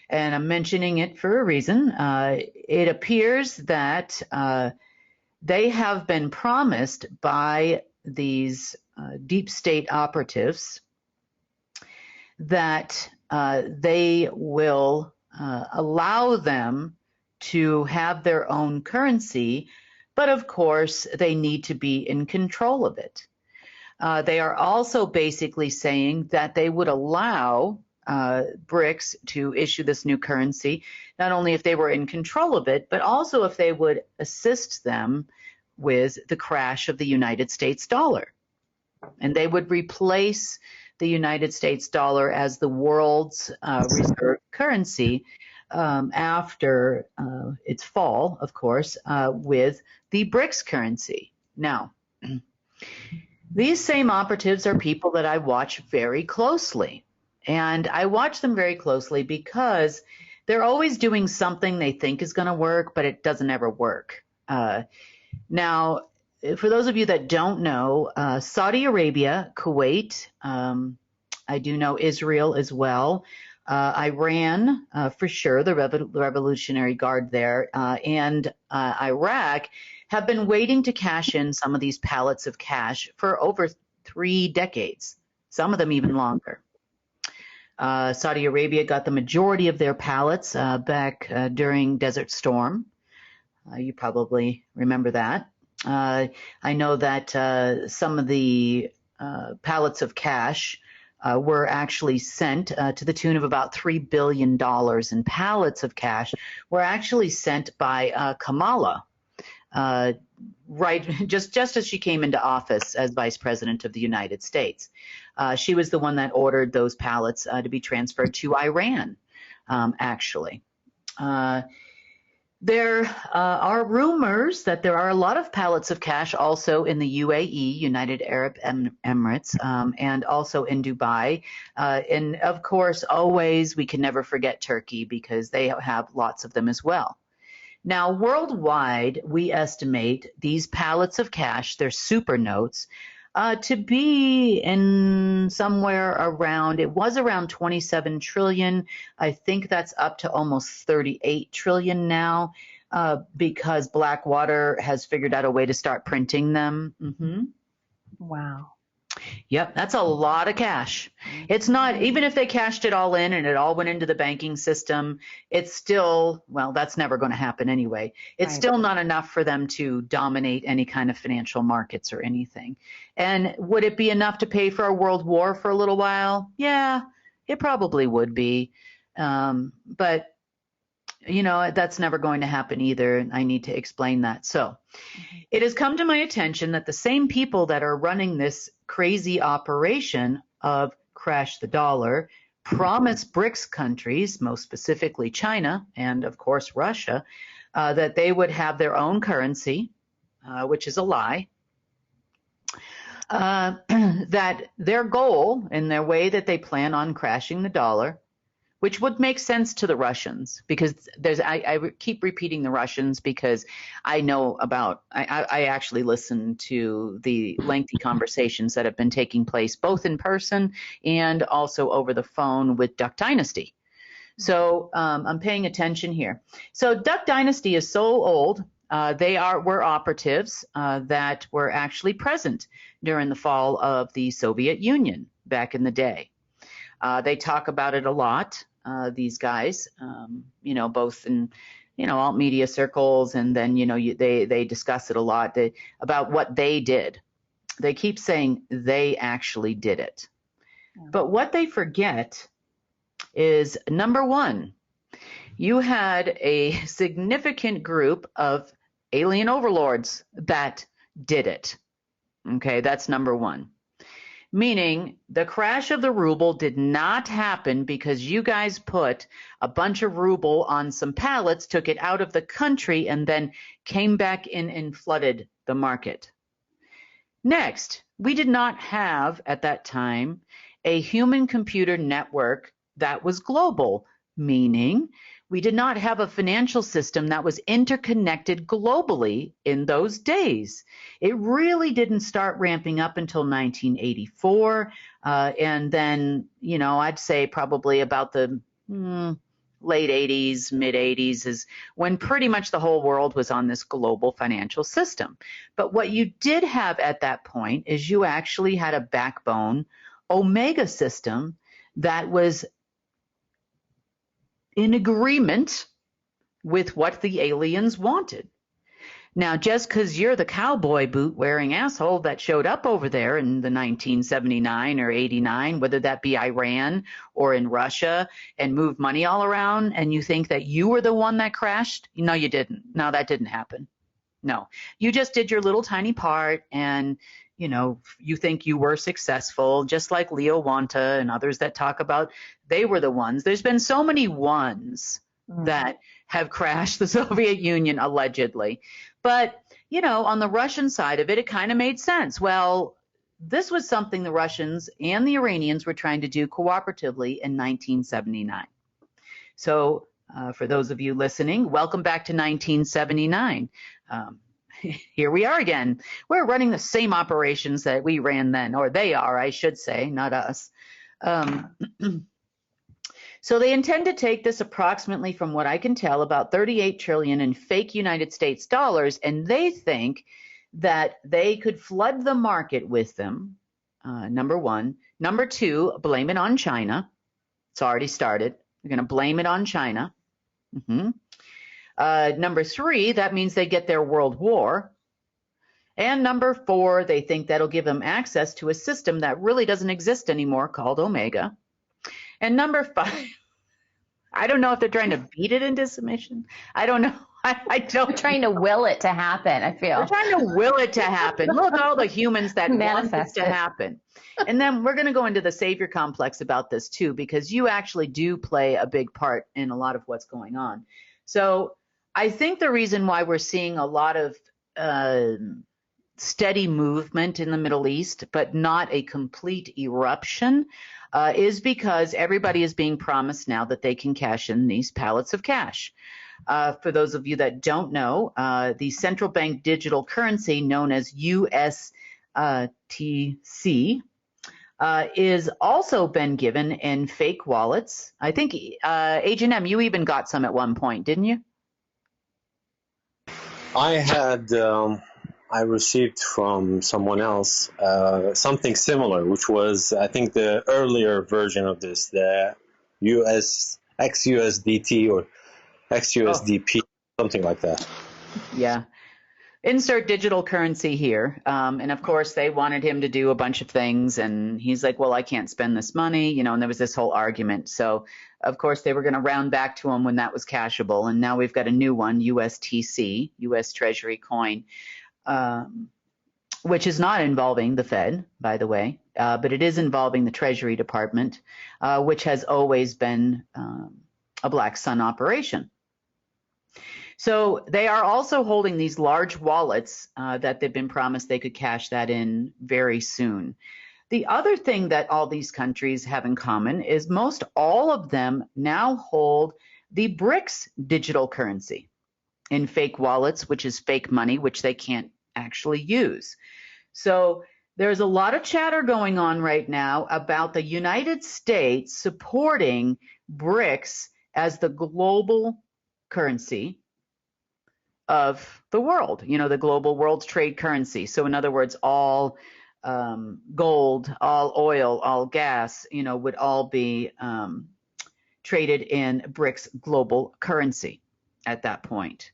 I'm mentioning it for a reason. It appears that they have been promised by these deep state operatives that they will allow them to have their own currency, but of course they need to be in control of it. They are also basically saying that they would allow BRICS to issue this new currency, not only if they were in control of it, but also if they would assist them with the crash of the United States dollar. And they would replace the United States dollar as the world's reserve currency after its fall, of course, with the BRICS currency. Now, these same operatives are people that I watch very closely. And I watch them very closely because they're always doing something they think is going to work, but it doesn't ever work. Now, for those of you that don't know, Saudi Arabia, Kuwait, I do know Israel as well, Iran, for sure, the Revolutionary Guard there, and Iraq have been waiting to cash in some of these pallets of cash for over 3 decades, some of them even longer. Saudi Arabia got the majority of their pallets back during Desert Storm. You probably remember that. I know that some of the pallets of cash were actually sent to the tune of about $3 billion in pallets of cash were actually sent by Kamala, right, just as she came into office as Vice President of the United States. She was the one that ordered those pallets to be transferred to Iran, actually. There are rumors that there are a lot of pallets of cash also in the UAE, United Arab Emirates, and also in Dubai. And of course, always, we can never forget Turkey because they have lots of them as well. Now, worldwide, we estimate these pallets of cash, they're super notes, to be in somewhere around, it was around 27 trillion. I think that's up to almost 38 trillion now because Blackwater has figured out a way to start printing them. Mm-hmm. Wow. Yep, that's a lot of cash. It's not, even if they cashed it all in and it all went into the banking system, it's still, well, that's never going to happen anyway. It's still not enough for them to dominate any kind of financial markets or anything. And would it be enough to pay for a world war for a little while? Yeah, it probably would be. But you know, that's never going to happen either. I need to explain that. So it has come to my attention that the same people that are running this crazy operation of crash the dollar promise BRICS countries, most specifically China and of course Russia, that they would have their own currency, which is a lie. That their goal and their way that they plan on crashing the dollar, which would make sense to the Russians, because I keep repeating the Russians because I know about, I actually listen to the lengthy conversations that have been taking place both in person and also over the phone with Duck Dynasty. So I'm paying attention here. So Duck Dynasty is so old. They were operatives that were actually present during the fall of the Soviet Union back in the day. They talk about it a lot. These guys, you know, both in, you know, alt media circles, and then, you know, they discuss it a lot about what they did. They keep saying they actually did it. But what they forget is, number one, you had a significant group of alien overlords that did it. Okay, that's number one. Meaning the crash of the ruble did not happen because you guys put a bunch of ruble on some pallets, took it out of the country, and then came back in and flooded the market. Next, we did not have at that time a human-computer network that was global, meaning we did not have a financial system that was interconnected globally in those days. It really didn't start ramping up until 1984. And then, you know, I'd say probably about the late 80s, mid 80s is when pretty much the whole world was on this global financial system. But what you did have at that point is you actually had a backbone Omega system that was in agreement with what the aliens wanted. Now, just because you're the cowboy boot wearing asshole that showed up over there in the 1979 or 89, whether that be Iran or in Russia, and moved money all around, and you think that you were the one that crashed? No, you didn't. No, that didn't happen. No, you just did your little tiny part, and you know, you think you were successful, just like Leo Wanta and others that talk about they were the ones. There's been so many ones that have crashed the Soviet Union, allegedly. But, you know, on the Russian side of it, it kind of made sense. Well, this was something the Russians and the Iranians were trying to do cooperatively in 1979. So for those of you listening, welcome back to 1979. Here we are again. We're running the same operations that we ran then, or they are, I should say, not us. So they intend to take this approximately, from what I can tell, about 38 trillion in fake United States dollars, and they think that they could flood the market with them, number one. Number two, blame it on China. It's already started. They're going to blame it on China. Number three, that means they get their world war. And number four, they think that'll give them access to a system that really doesn't exist anymore called Omega. And number five, I don't know if they're trying to beat it into submission. I don't know. I don't. They're trying to will it to happen, I feel. They're trying to will it to happen. Look, all the humans that want it to happen. And then we're going to go into the savior complex about this too, because you actually do play a big part in a lot of what's going on. So I think the reason why we're seeing a lot of steady movement in the Middle East, but not a complete eruption, is because everybody is being promised now that they can cash in these pallets of cash. For those of you that don't know, the central bank digital currency known as USTC is also been given in fake wallets. I think, H&M, you even got some at one point, didn't you? I had, I received from someone else something similar, which was, I think, the earlier version of this, the XUSDT or XUSDP, something like that. Yeah. Insert digital currency here. And of course, they wanted him to do a bunch of things. And he's like, well, I can't spend this money, you know, and there was this whole argument. So, of course, they were going to round back to him when that was cashable. And now we've got a new one, USTC, US Treasury coin, which is not involving the Fed, by the way, but it is involving the Treasury Department, which has always been a Black Sun operation. So they are also holding these large wallets that they've been promised they could cash that in very soon. The other thing that all these countries have in common is most all of them now hold the BRICS digital currency in fake wallets, which is fake money, which they can't actually use. So there's a lot of chatter going on right now about the United States supporting BRICS as the global currency of the world, you know, the global world trade currency. So in other words, all gold, all oil, all gas, you know, would all be traded in BRICS global currency at that point.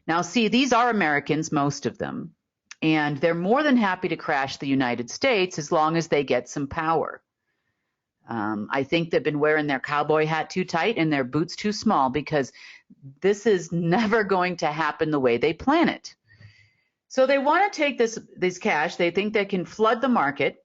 Now, see, these are Americans, most of them, and they're more than happy to crash the United States as long as they get some power. I think they've been wearing their cowboy hat too tight and their boots too small, because this is never going to happen the way they plan it. So they want to take this cash. They think they can flood the market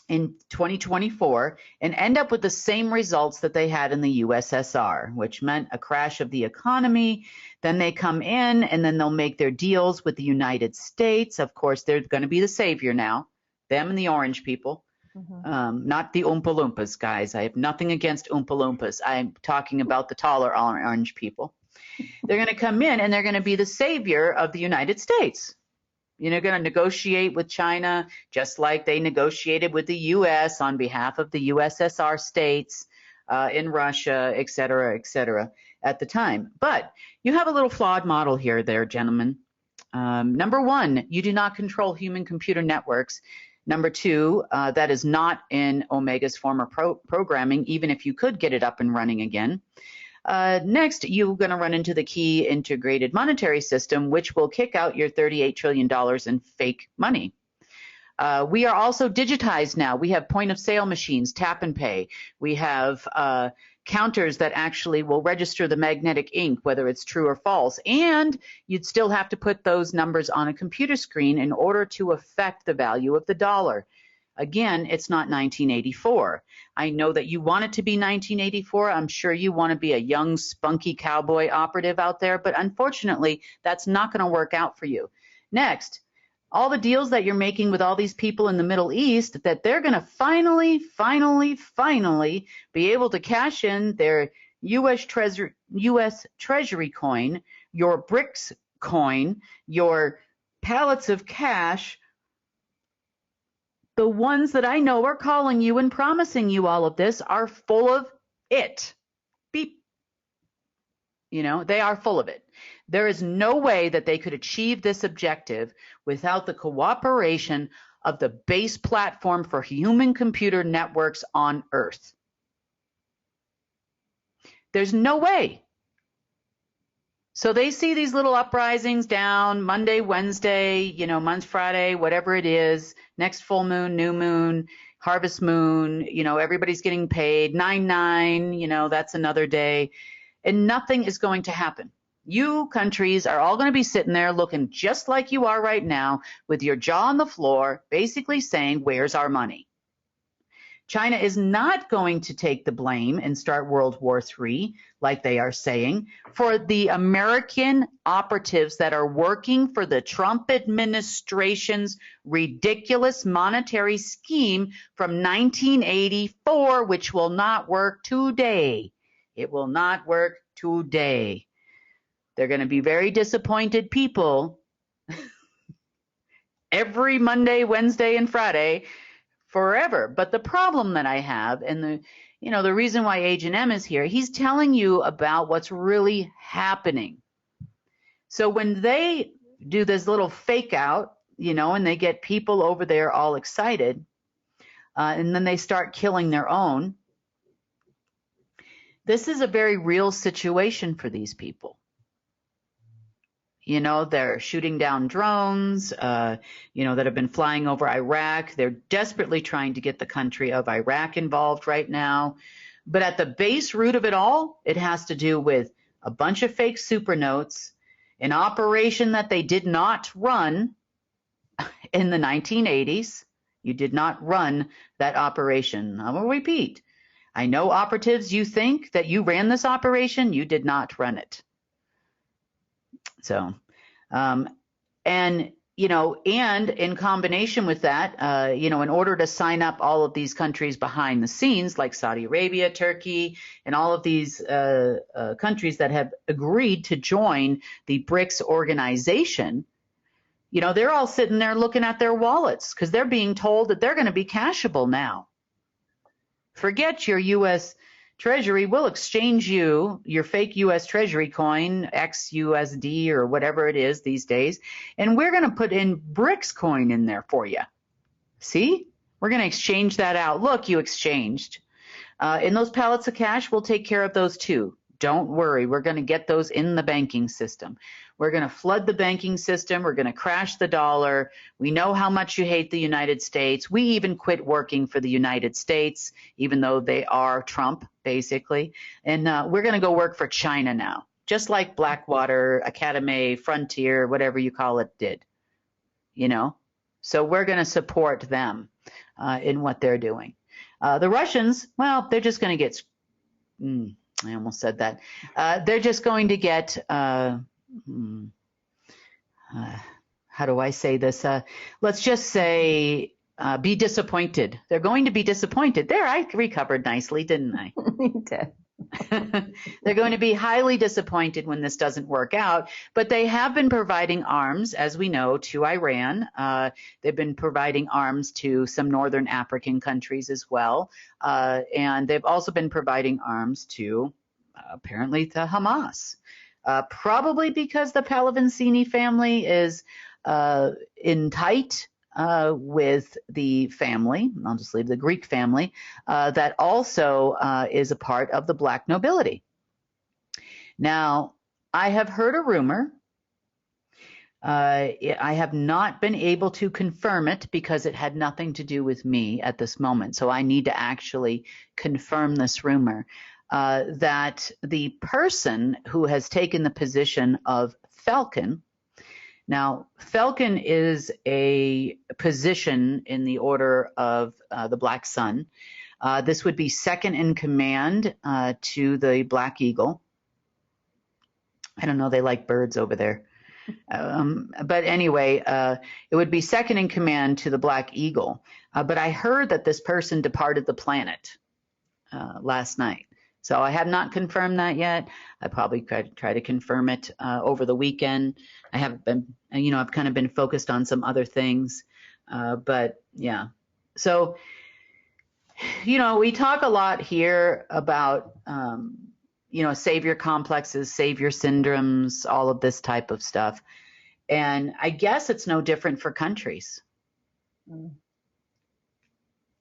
in 2024 and end up with the same results that they had in the USSR, which meant a crash of the economy. Then they come in and then they'll make their deals with the United States. Of course, they're going to be the savior now, them and the orange people. Not the Oompa Loompas, guys. I have nothing against Oompa Loompas. I'm talking about the taller orange people. They're going to come in and they're going to be the savior of the United States. You know, going to negotiate with China just like they negotiated with the U.S. on behalf of the USSR states in Russia, et cetera, at the time. But you have a little flawed model here, gentlemen. Number one, you do not control human-computer networks. Number two, that is not in Omega's former programming, even if you could get it up and running again. Next, you're going to run into the key integrated monetary system, which will kick out your $38 trillion in fake money. We are also digitized now. We have point-of-sale machines, tap and pay. We have counters that actually will register the magnetic ink, whether it's true or false. And you'd still have to put those numbers on a computer screen in order to affect the value of the dollar. Again, it's not 1984. I know that you want it to be 1984. I'm sure you want to be a young, spunky cowboy operative out there, but unfortunately, that's not going to work out for you. Next, all the deals that you're making with all these people in the Middle East, that they're going to finally be able to cash in their U.S. Treasury coin, your BRICS coin, your pallets of cash. The ones that I know are calling you and promising you all of this are full of it. Beep. You know, they are full of it. There is no way that they could achieve this objective without the cooperation of the base platform for human-computer networks on Earth. There's no way. So they see these little uprisings down Monday, Wednesday, you know, month Friday, whatever it is, next full moon, new moon, harvest moon, you know, everybody's getting paid, 9/9, you know, that's another day, and nothing is going to happen. You countries are all going to be sitting there looking just like you are right now with your jaw on the floor, basically saying, where's our money? China is not going to take the blame and start World War III, like they are saying, for the American operatives that are working for the Trump administration's ridiculous monetary scheme from 1984, which will not work today. It will not work today. They're going to be very disappointed people every Monday, Wednesday, and Friday forever. But the problem that I have, and the reason why Agent M is here, he's telling you about what's really happening. So when they do this little fake out, you know, and they get people over there all excited, and then they start killing their own, this is a very real situation for these people. You know, they're shooting down drones, that have been flying over Iraq. They're desperately trying to get the country of Iraq involved right now. But at the base root of it all, it has to do with a bunch of fake super notes, an operation that they did not run in the 1980s. You did not run that operation. I will repeat. I know operatives, you think that you ran this operation. You did not run it. So, and in combination with that, in order to sign up all of these countries behind the scenes, like Saudi Arabia, Turkey, and all of these countries that have agreed to join the BRICS organization, they're all sitting there looking at their wallets because they're being told that they're going to be cashable now. Forget your U.S. Treasury, will exchange you your fake U.S. Treasury coin, XUSD or whatever it is these days, and we're going to put in BRICS coin in there for you. See? We're going to exchange that out. Look, you exchanged. In those pallets of cash, we'll take care of those too. Don't worry. We're going to get those in the banking system. We're going to flood the banking system. We're going to crash the dollar. We know how much you hate the United States. We even quit working for the United States, even though they are Trump, basically. And we're going to go work for China now, just like Blackwater, Academy, Frontier, whatever you call it, did. So we're going to support them in what they're doing. The Russians, well, they're just going to get I almost said that. They're just going to get, how do I say this? Let's just say be disappointed. They're going to be disappointed. There, I recovered nicely, didn't I? You did. They're going to be highly disappointed when this doesn't work out, but they have been providing arms, as we know, to Iran. They've been providing arms to some northern African countries as well, and they've also been providing arms to, apparently, to Hamas, probably because the Pallavicini family is in tight with the family, I'll just leave the Greek family, that also is a part of the black nobility. Now, I have heard a rumor. I have not been able to confirm it because it had nothing to do with me at this moment. So I need to actually confirm this rumor that the person who has taken the position of Falcon. Now, Falcon is a position in the order of the Black Sun. This would be second in command to the Black Eagle. I don't know, they like birds over there. But anyway, it would be second in command to the Black Eagle. But I heard that this person departed the planet last night. So I have not confirmed that yet. I probably try to confirm it over the weekend. I haven't been, I've kind of been focused on some other things. But yeah. So, we talk a lot here about, savior complexes, savior syndromes, all of this type of stuff. And I guess it's no different for countries.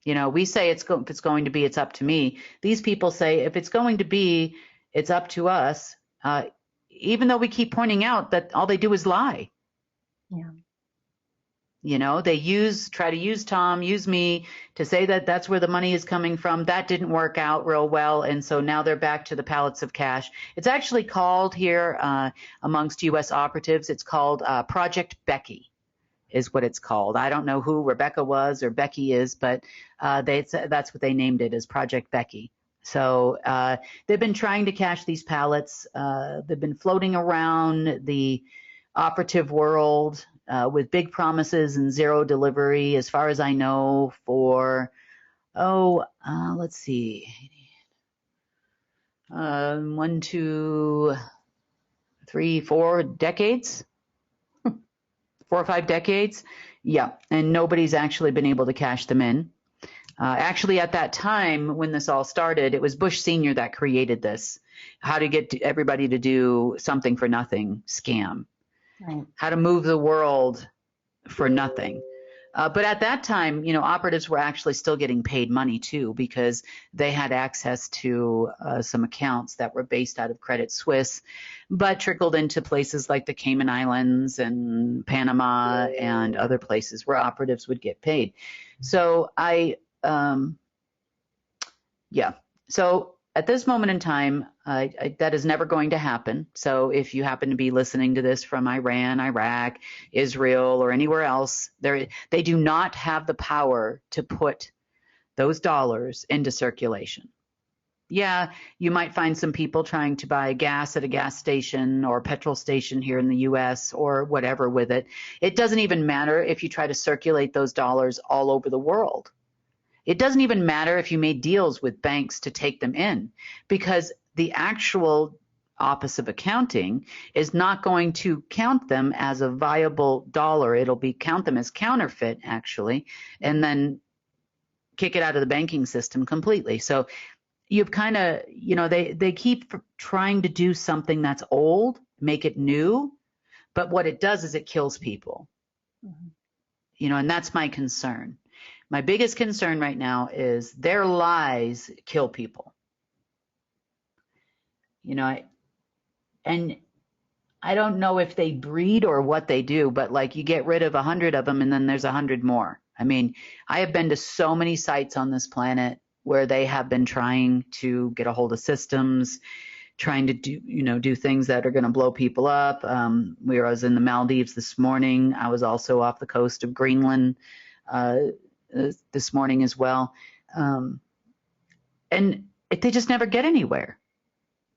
We say if it's going to be, it's up to me. These people say if it's going to be, it's up to us, even though we keep pointing out that all they do is lie. Yeah. They try to use Tom, use me to say that that's where the money is coming from. That didn't work out real well. And so now they're back to the pallets of cash. It's actually called here amongst U.S. operatives, it's called Project Becky is what it's called. I don't know who Rebecca was or Becky is, but that's what they named it, as Project Becky. So they've been trying to cash these pallets. They've been floating around the operative world with big promises and zero delivery, as far as I know, for, let's see, 1, 2, 3, 4 decades, 4 or 5 decades. Yeah, and nobody's actually been able to cash them in. Actually, at that time when this all started, it was Bush Sr. that created this, how to get everybody to do something for nothing scam. Right. How to move the world for nothing. But at that time, operatives were actually still getting paid money too, because they had access to some accounts that were based out of Credit Suisse, but trickled into places like the Cayman Islands and Panama and other places where operatives would get paid. So So at this moment in time, that is never going to happen. So if you happen to be listening to this from Iran, Iraq, Israel, or anywhere else, they do not have the power to put those dollars into circulation. Yeah, you might find some people trying to buy gas at a gas station or a petrol station here in the U.S. or whatever with it. It doesn't even matter if you try to circulate those dollars all over the world. It doesn't even matter if you made deals with banks to take them in, because the actual Office of Accounting is not going to count them as a viable dollar. It'll count them as counterfeit, actually, and then kick it out of the banking system completely. So you've kind of, they keep trying to do something that's old, make it new, but what it does is it kills people. Mm-hmm. And that's my concern. My biggest concern right now is their lies kill people. And I don't know if they breed or what they do, but like you get rid of 100 of them and then there's 100 more. I mean, I have been to so many sites on this planet where they have been trying to get a hold of systems, trying to do things that are going to blow people up. I was in the Maldives this morning. I was also off the coast of Greenland this morning as well. And they just never get anywhere.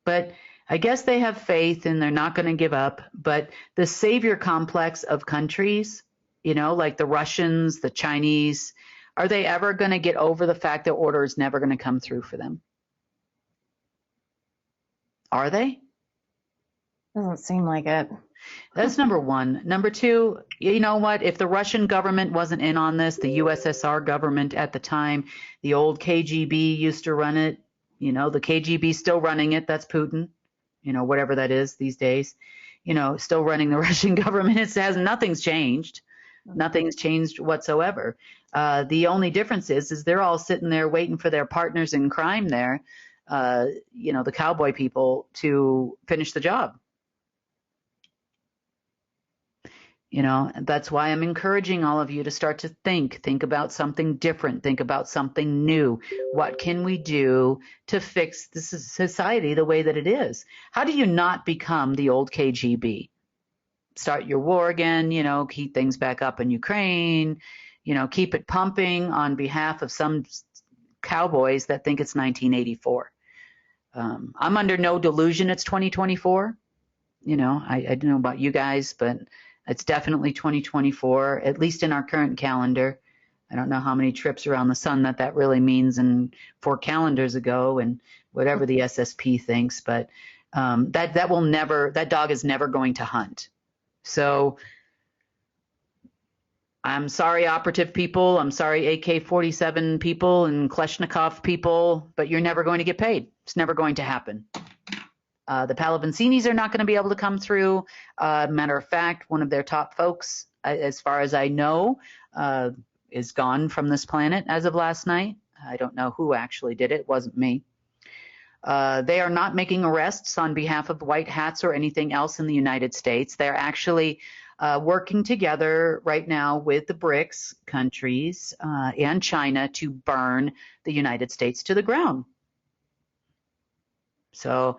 But I guess they have faith and they're not going to give up. But the savior complex of countries, like the Russians, the Chinese, are they ever going to get over the fact that order is never going to come through for them? Are they? Doesn't seem like it. That's number one. Number two, you know what? If the Russian government wasn't in on this, the USSR government at the time, the old KGB used to run it. The KGB still running it. That's Putin, whatever that is these days. Still running the Russian government. Nothing's changed. Nothing's changed whatsoever. The only difference is they're all sitting there waiting for their partners in crime there, the cowboy people, to finish the job. That's why I'm encouraging all of you to start to think about something different, think about something new. What can we do to fix this society the way that it is? How do you not become the old KGB? Start your war again, keep things back up in Ukraine, keep it pumping on behalf of some cowboys that think it's 1984. I'm under no delusion it's 2024. I don't know about you guys, but it's definitely 2024, at least in our current calendar. I don't know how many trips around the sun that really means and 4 calendars ago and whatever the SSP thinks, but that dog is never going to hunt. So I'm sorry, operative people. I'm sorry, AK-47 people and Kalashnikov people, but you're never going to get paid. It's never going to happen. The Palavencinis are not going to be able to come through. Matter of fact, one of their top folks, as far as I know, is gone from this planet as of last night. I don't know who actually did it. It wasn't me. They are not making arrests on behalf of white hats or anything else in the United States. They're actually working together right now with the BRICS countries and China to burn the United States to the ground. So,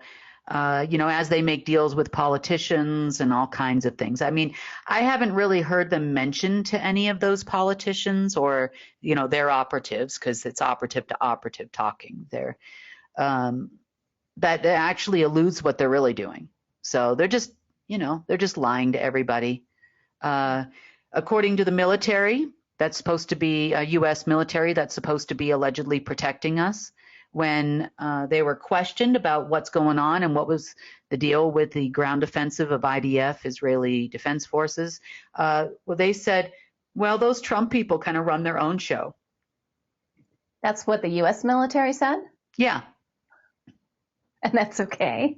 as they make deals with politicians and all kinds of things. I mean, I haven't really heard them mention to any of those politicians or, their operatives, because it's operative to operative talking there. That actually eludes what they're really doing. So they're just, they're just lying to everybody. According to the military, that's supposed to be a U.S. military that's supposed to be allegedly protecting us. When they were questioned about what's going on and what was the deal with the ground offensive of IDF, Israeli Defense Forces, they said, well, those Trump people kind of run their own show. That's what the U.S. military said? Yeah. And that's okay.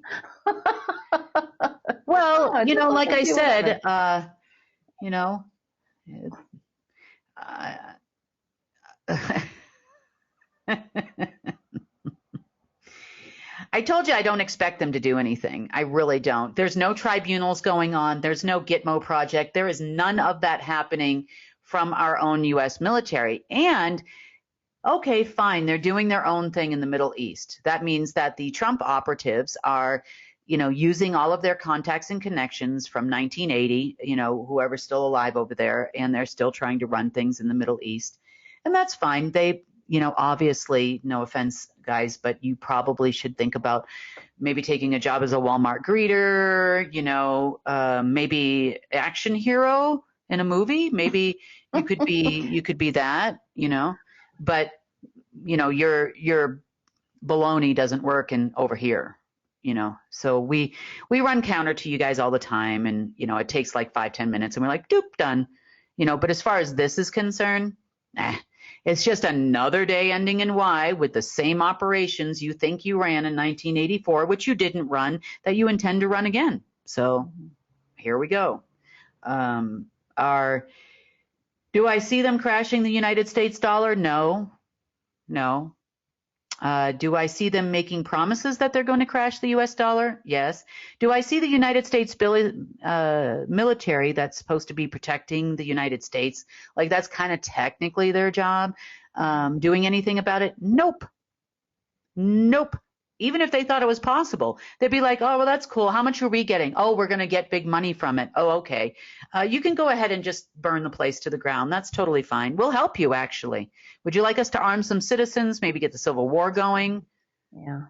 Well, like I said, I told you I don't expect them to do anything. I really don't. There's no tribunals going on. There's no Gitmo project. There is none of that happening from our own U.S. military. And, okay, fine, they're doing their own thing in the Middle East. That means that the Trump operatives are, using all of their contacts and connections from 1980, whoever's still alive over there, and they're still trying to run things in the Middle East. And that's fine. They obviously, no offense, guys, but you probably should think about maybe taking a job as a Walmart greeter, maybe action hero in a movie. Maybe you could be that, but your baloney doesn't work over here, So we run counter to you guys all the time, and it takes like 5-10 minutes, and we're like, doop, done, But as far as this is concerned, it's just another day ending in Y with the same operations you think you ran in 1984, which you didn't run, that you intend to run again. So here we go. Do I see them crashing the United States dollar? No. Do I see them making promises that they're going to crash the U.S. dollar? Yes. Do I see the United States military that's supposed to be protecting the United States, like that's kind of technically their job, doing anything about it? Nope. Even if they thought it was possible, they'd be like, oh, well, that's cool. How much are we getting? Oh, we're going to get big money from it. Oh, okay. You can go ahead and just burn the place to the ground. That's totally fine. We'll help you, actually. Would you like us to arm some citizens, maybe get the Civil War going? Yeah.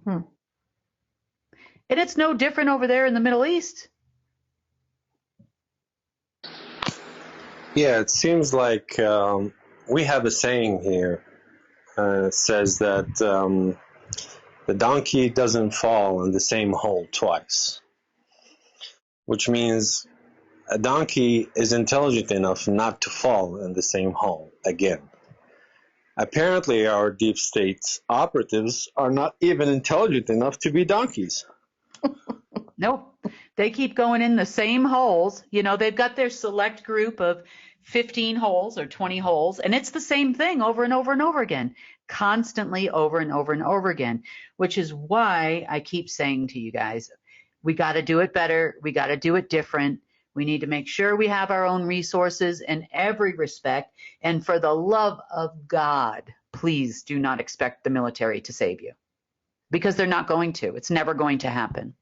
And it's no different over there in the Middle East. Yeah, it seems like we have a saying here. It says that the donkey doesn't fall in the same hole twice, which means a donkey is intelligent enough not to fall in the same hole again. Apparently, our deep state operatives are not even intelligent enough to be donkeys. Nope. They keep going in the same holes. They've got their select group of 15 holes or 20 holes, and it's the same thing over and over and over again, constantly over and over and over again, which is why I keep saying to you guys, we got to do it better. We got to do it different. We need to make sure we have our own resources in every respect. And for the love of God, please do not expect the military to save you, because they're not going to. It's never going to happen.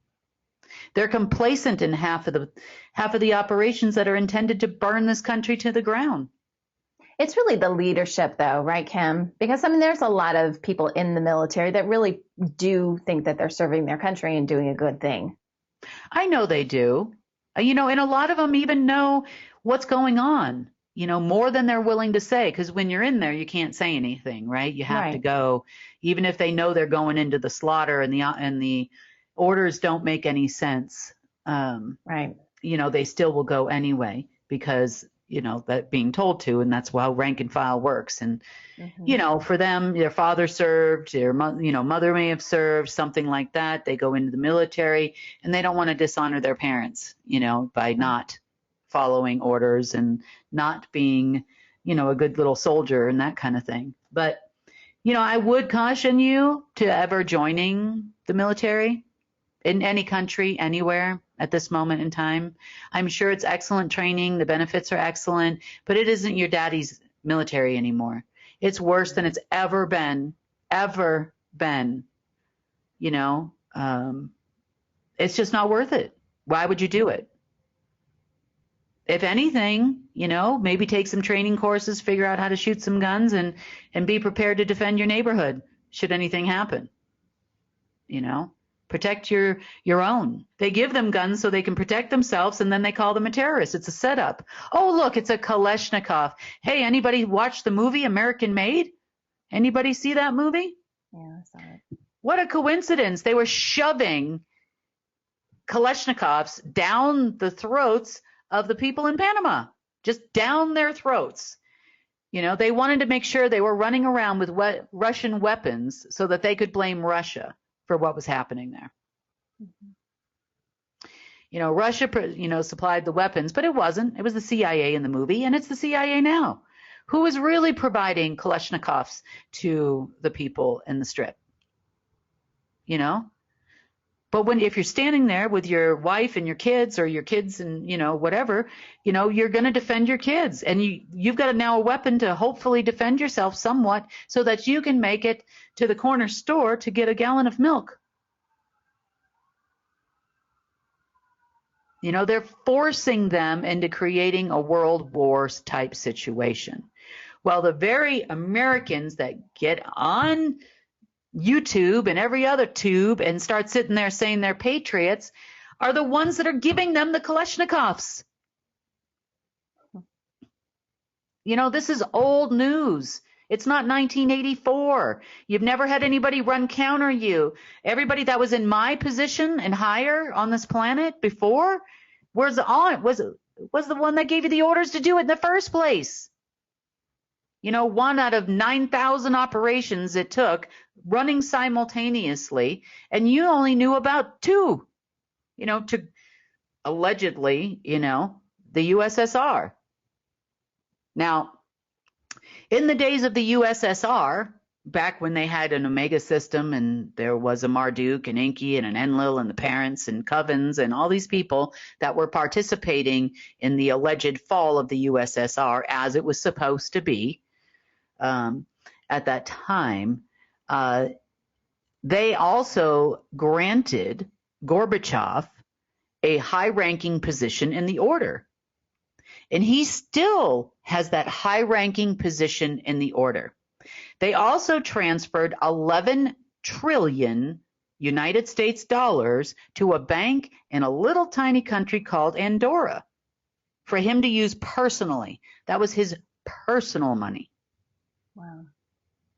They're complacent in half of the operations that are intended to burn this country to the ground. It's really the leadership though, right, Kim? Because I mean, there's a lot of people in the military that really do think that they're serving their country and doing a good thing. I know they do. And a lot of them even know what's going on, more than they're willing to say. Because when you're in there, you can't say anything, right? You have to go, even if they know they're going into the slaughter and the orders don't make any sense. Right. They still will go anyway because, that being told to, and that's how rank and file works. And, for them, their father served, their mother may have served, something like that. They go into the military and they don't want to dishonor their parents, by not following orders and not being, a good little soldier and that kind of thing. But, I would caution you to ever joining the military in any country, anywhere at this moment in time. I'm sure it's excellent training. The benefits are excellent, but it isn't your daddy's military anymore. It's worse than it's ever been. It's just not worth it. Why would you do it? If anything, maybe take some training courses, figure out how to shoot some guns and be prepared to defend your neighborhood should anything happen. Protect your own. They give them guns so they can protect themselves, and then they call them a terrorist. It's a setup. Oh, look, it's a Kalashnikov. Hey, anybody watch the movie American Made? Anybody see that movie? Yeah, I saw it. What a coincidence. They were shoving Kalashnikovs down the throats of the people in Panama, just down their throats. They wanted to make sure they were running around with Russian weapons so that they could blame Russia for what was happening there. Russia, supplied the weapons, but it wasn't. It was the CIA in the movie, and it's the CIA now. Who is really providing Kalashnikovs to the people in the Strip? But if you're standing there with your wife and your kids, or your kids and, whatever, you're going to defend your kids, and you've got now a weapon to hopefully defend yourself somewhat so that you can make it to the corner store to get a gallon of milk. They're forcing them into creating a world war type situation. Well, the very Americans that get on YouTube and every other tube and start sitting there saying they're patriots are the ones that are giving them the Kalashnikovs. This is old news. It's not 1984. You've never had anybody run counter you. Everybody that was in my position and higher on this planet before was the one that gave you the orders to do it in the first place. 1 out of 9,000 operations it took running simultaneously, and you only knew about 2, to allegedly, the USSR. Now, in the days of the USSR, back when they had an Omega system and there was a Marduk and Enki and an Enlil and the parents and Covens and all these people that were participating in the alleged fall of the USSR as it was supposed to be, at that time, they also granted Gorbachev a high-ranking position in the order. And he still has that high-ranking position in the order. They also transferred 11 trillion United States dollars to a bank in a little tiny country called Andorra for him to use personally. That was his personal money. Wow.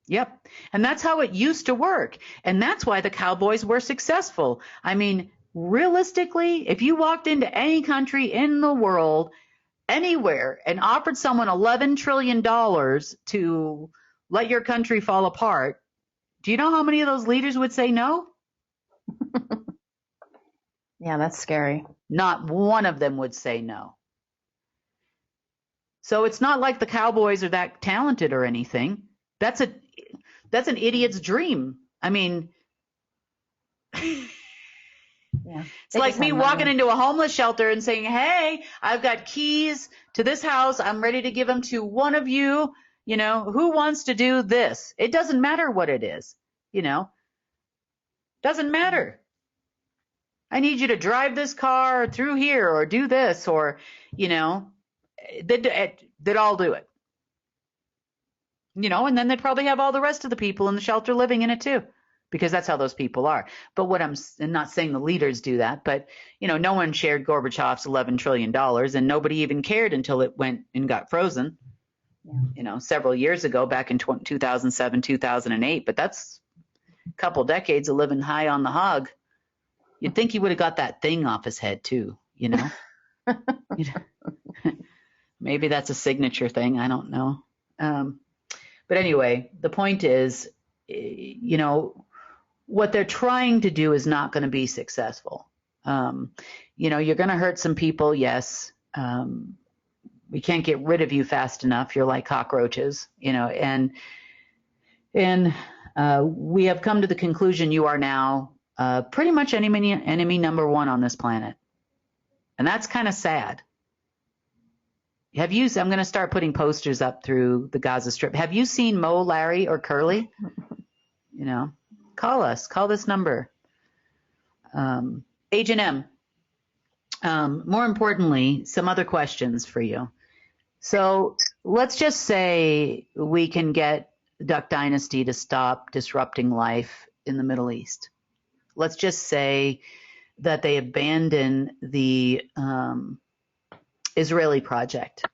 Yep. And that's how it used to work. And that's why the cowboys were successful. I mean, realistically, if you walked into any country in the world, anywhere, and offered someone $11 trillion to let your country fall apart, do you know how many of those leaders would say no? Yeah, that's scary. Not one of them would say no. So it's not like the cowboys are that talented or anything. That's an idiot's dream. I mean, yeah, it's like me walking into a homeless shelter and saying, hey, I've got keys to this house. I'm ready to give them to one of you. Who wants to do this? It doesn't matter what it is, doesn't matter. I need you to drive this car through here or do this or, they'd all do it. And then they'd probably have all the rest of the people in the shelter living in it too, because that's how those people are. But I'm not saying the leaders do that, but, no one shared Gorbachev's $11 trillion, and nobody even cared until it went and got frozen, several years ago, back in 2007, 2008. But that's a couple decades of living high on the hog. You'd think he would have got that thing off his head too, Maybe that's a signature thing. I don't know. But anyway, the point is, what they're trying to do is not going to be successful. You're going to hurt some people. Yes. We can't get rid of you fast enough. You're like cockroaches, and we have come to the conclusion you are now pretty much enemy number one on this planet. And that's kind of sad. I'm going to start putting posters up through the Gaza Strip. Have you seen Mo, Larry, or Curly? Call us. Call this number. Agent M. More importantly, some other questions for you. So let's just say we can get Duck Dynasty to stop disrupting life in the Middle East. Let's just say that they abandon the Israeli project.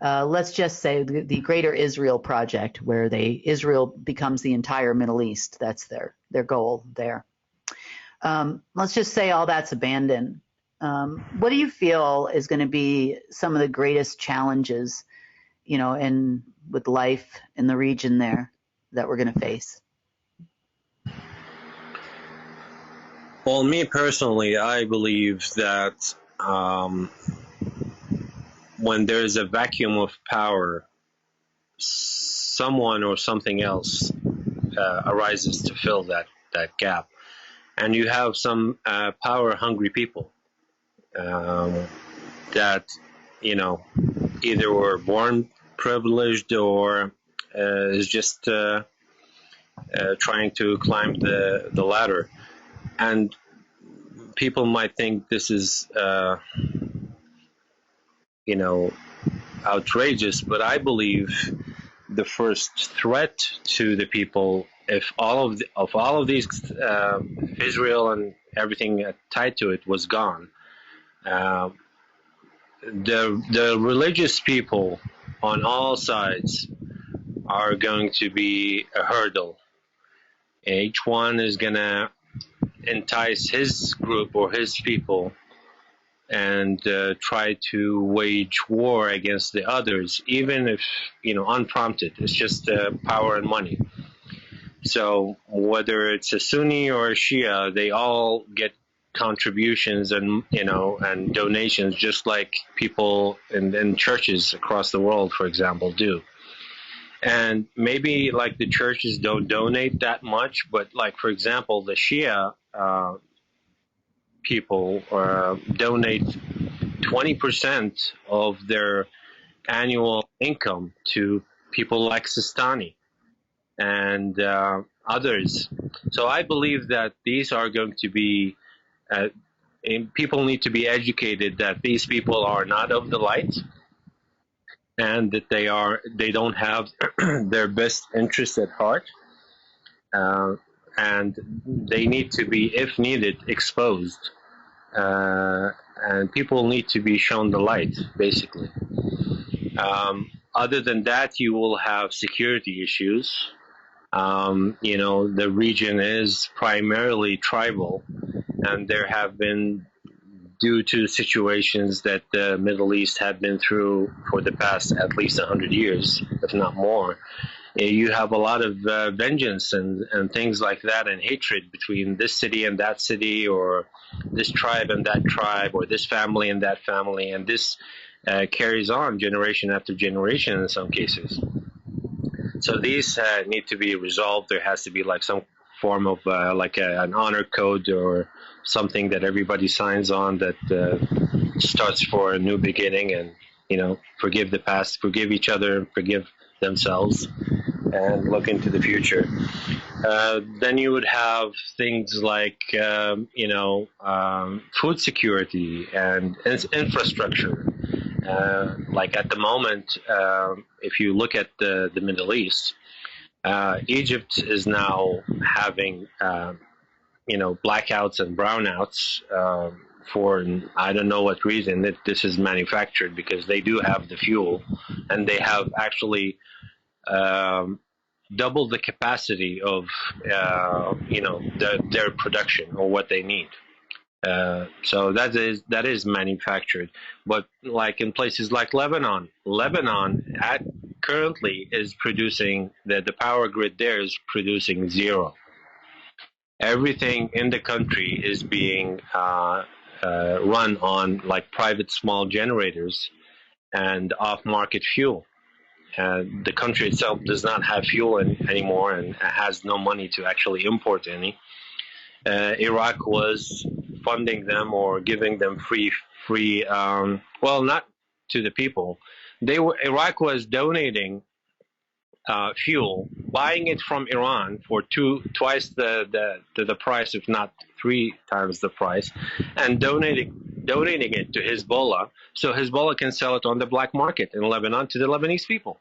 Let's just say the Greater Israel Project, where Israel becomes the entire Middle East. That's their goal there. Let's just say all that's abandoned. What do you feel is going to be some of the greatest challenges, with life in the region there that we're going to face? Well, me personally, I believe that when there's a vacuum of power, someone or something else arises to fill that gap. And you have some power-hungry people that, either were born privileged or is just trying to climb the ladder. And people might think this is, outrageous, but I believe the first threat to the people, if all of these, Israel and everything tied to it was gone, the religious people on all sides are going to be a hurdle. Each one is going to entice his group or his people and try to wage war against the others, even if, unprompted. It's just power and money. So whether it's a Sunni or a Shia, they all get contributions and donations, just like people in churches across the world, for example, do. And maybe like the churches don't donate that much, but like, for example, the Shia people donate 20% of their annual income to people like Sistani and others. So I believe that these are going to be, people need to be educated that these people are not of the light, and that they don't have their best interests at heart, and they need to be, if needed, exposed, and people need to be shown the light, basically. Other than that, you will have security issues. The region is primarily tribal, and there have been, due to situations that the Middle East have been through for the past at least 100 years, if not more, you have a lot of vengeance and things like that, and hatred between this city and that city, or this tribe and that tribe, or this family and that family, and this carries on generation after generation in some cases. So these need to be resolved. There has to be like some form of an honor code or something that everybody signs on that starts for a new beginning, and forgive the past, forgive each other, forgive themselves, and look into the future. Then you would have things like food security and infrastructure, Like at the moment, if you look at the Middle East, Egypt is now having, blackouts and brownouts for I don't know what reason that this is manufactured, because they do have the fuel, and they have actually double the capacity of their production or what they need. So that is manufactured. But like in places like Lebanon currently is producing, the power grid there is producing zero. Everything in the country is being run on like private small generators and off-market fuel. The country itself does not have fuel anymore and has no money to actually import any. Iraq was funding them or giving them free well, not to the people. Iraq was donating fuel, buying it from Iran for twice the price, if not 3 times the price, and donating it to Hezbollah, so Hezbollah can sell it on the black market in Lebanon to the Lebanese people.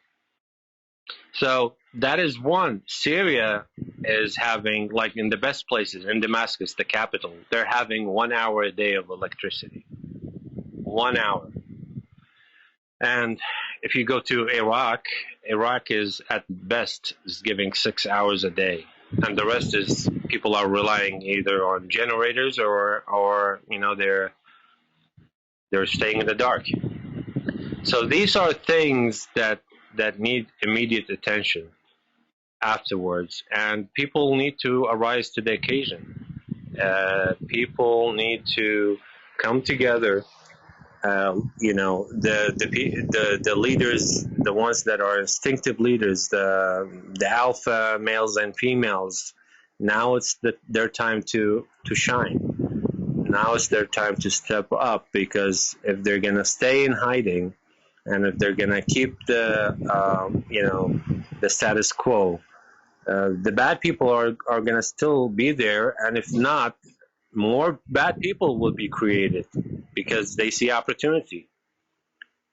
So that is one. Syria is having, like in the best places, in Damascus, the capital, they're having 1 hour a day of electricity. 1 hour. And if you go to Iraq is at best is giving 6 hours a day. And the rest is people are relying either on generators or they're staying in the dark. So these are things that need immediate attention afterwards, and people need to arise to the occasion. People need to come together. The leaders, the ones that are instinctive leaders, the alpha males and females. Now it's their time to shine. Now it's their time to step up, because if they're gonna stay in hiding, and if they're gonna keep the status quo, the bad people are gonna still be there, and if not, more bad people will be created because they see opportunity.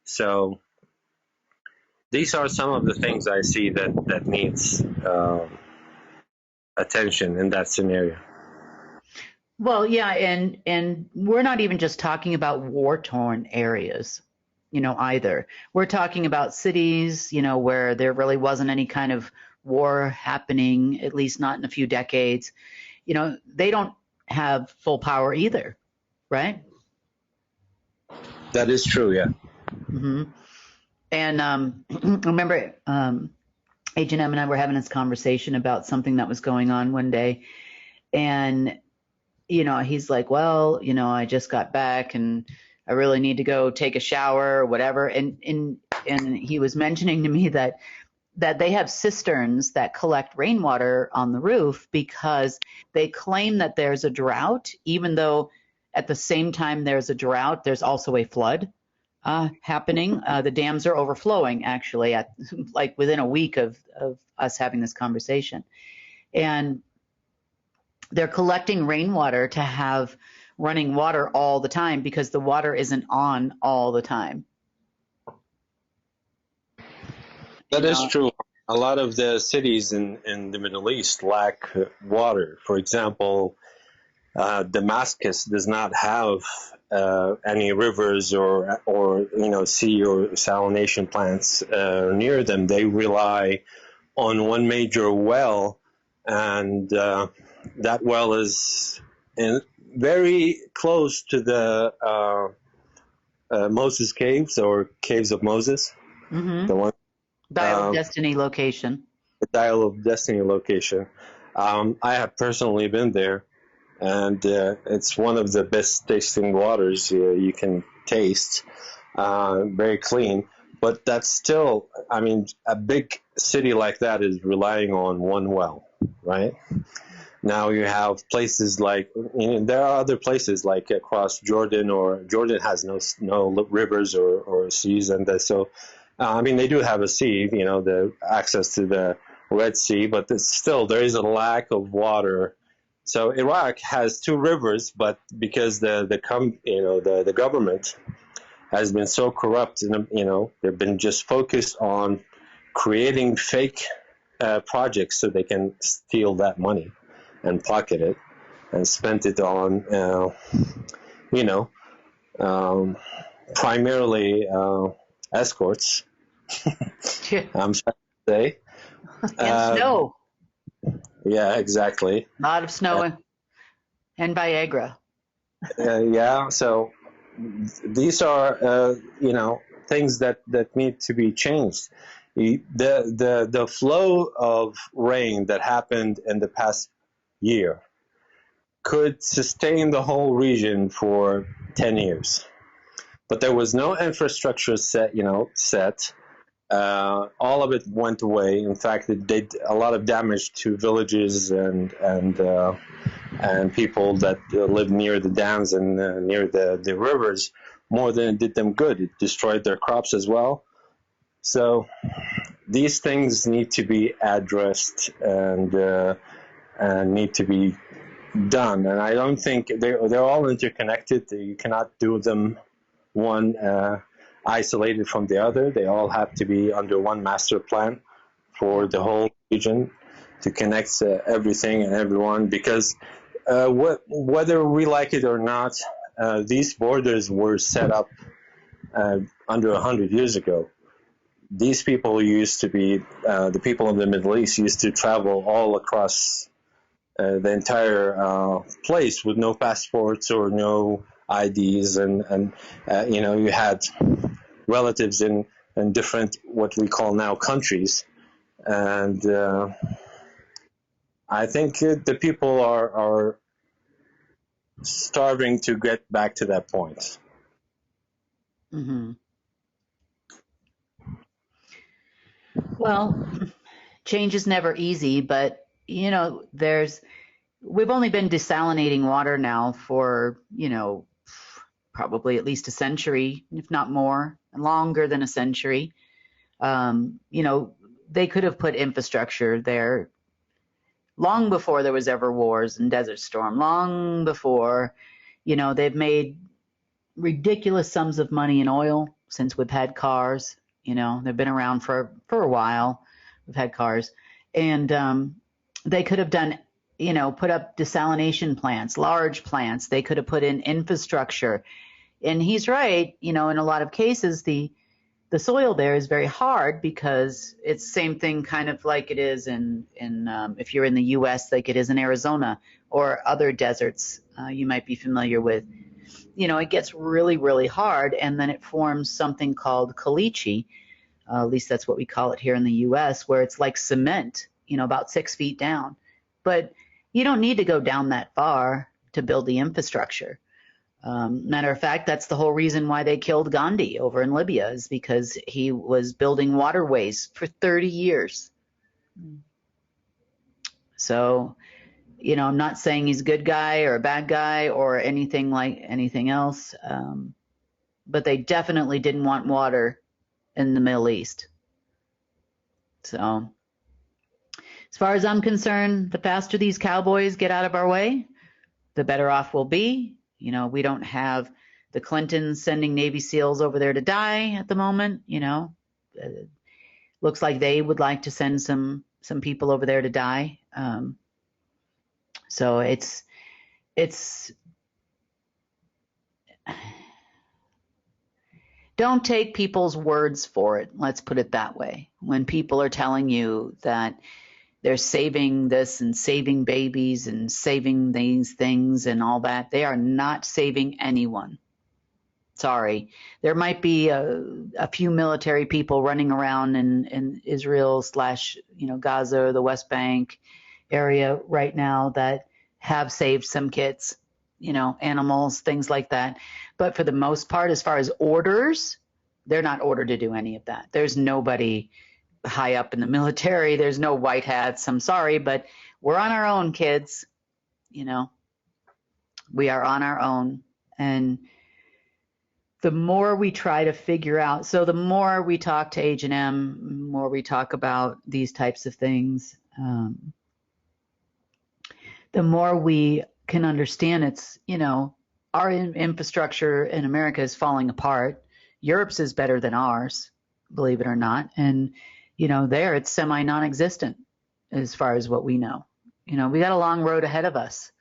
So these are some of the things I see that needs attention in that scenario. Well, yeah, and we're not even just talking about war-torn areas, either. We're talking about cities, where there really wasn't any kind of war happening, at least not in a few decades. They don't have full power either, right? That is true, yeah. Mm-hmm. And I remember H&M and I were having this conversation about something that was going on one day, and he's like, well, I just got back and I really need to go take a shower or whatever. And he was mentioning to me that they have cisterns that collect rainwater on the roof because they claim that there's a drought, even though at the same time there's a drought, there's also a flood happening. The dams are overflowing, actually, at like within a week of us having this conversation. And they're collecting rainwater to have running water all the time because the water isn't on all the time. That is true. A lot of the cities in the Middle East lack water. For example, Damascus does not have any rivers or sea or salination plants near them. They rely on one major well, and that well is very close to the Moses Caves or Caves of Moses. Mm-hmm. The one. Dial of Destiny location. The Dial of Destiny location. I have personally been there, and it's one of the best tasting waters you can taste. Very clean, but that's still, a big city like that is relying on one well, right? Now you have places like, there are other places like across Jordan, or Jordan has no rivers or seas, and so. They do have a sea, the access to the Red Sea, but still there is a lack of water. So Iraq has 2 rivers, but because the government has been so corrupt, and they've been just focused on creating fake projects so they can steal that money and pocket it and spend it on, primarily escorts. I'm sorry to say. And snow. Yeah, exactly. A lot of snow and Viagra. Yeah, so these are, things that need to be changed. The flow of rain that happened in the past year could sustain the whole region for 10 years. But there was no infrastructure set. All of it went away. In fact, it did a lot of damage to villages and people that live near the dams and near the rivers more than it did them good. It destroyed their crops as well. So these things need to be addressed and need to be done. And I don't think they're all interconnected. You cannot do them one isolated from the other. They all have to be under one master plan for the whole region to connect everything and everyone, because whether we like it or not, these borders were set up under 100 years ago. These people used to be, the people in the Middle East used to travel all across the entire place with no passports or no IDs, and you had relatives in different, what we call now, countries. And I think the people are starving to get back to that point. Mm-hmm. Well, change is never easy, but we've only been desalinating water now for, probably at least a century, if not more, longer than a century. They could have put infrastructure there long before there was ever wars and Desert Storm, long before, they've made ridiculous sums of money in oil since we've had cars. They've been around for a while. We've had cars. And they could have done, put up desalination plants, large plants. They could have put in infrastructure. And he's right, in a lot of cases, the soil there is very hard because it's the same thing kind of like it is in if you're in the U.S., like it is in Arizona or other deserts you might be familiar with. It gets really, really hard, and then it forms something called caliche. At least that's what we call it here in the U.S., where it's like cement, about 6 feet down. But you don't need to go down that far to build the infrastructure. Matter of fact, that's the whole reason why they killed Gandhi over in Libya, is because he was building waterways for 30 years. So, I'm not saying he's a good guy or a bad guy or anything like anything else, but they definitely didn't want water in the Middle East. So, as far as I'm concerned, the faster these cowboys get out of our way, the better off we'll be. We don't have the Clintons sending Navy SEALs over there to die at the moment. Looks like they would like to send some people over there to die. So it's don't take people's words for it. Let's put it that way. When people are telling you that they're saving this and saving babies and saving these things and all that, they are not saving anyone. Sorry. There might be a few military people running around in Israel / Gaza or the West Bank area right now that have saved some kids, animals, things like that. But for the most part, as far as orders, they're not ordered to do any of that. There's nobody high up in the military. There's no white hats. I'm sorry, but we're on our own, kids. We are on our own. And the more we try to figure out, so the more we talk to H&M, the more we talk about these types of things, the more we can understand it's, our infrastructure in America is falling apart. Europe's is better than ours, believe it or not. And, you know, there it's semi non-existent as far as what we know. You know, we got a long road ahead of us.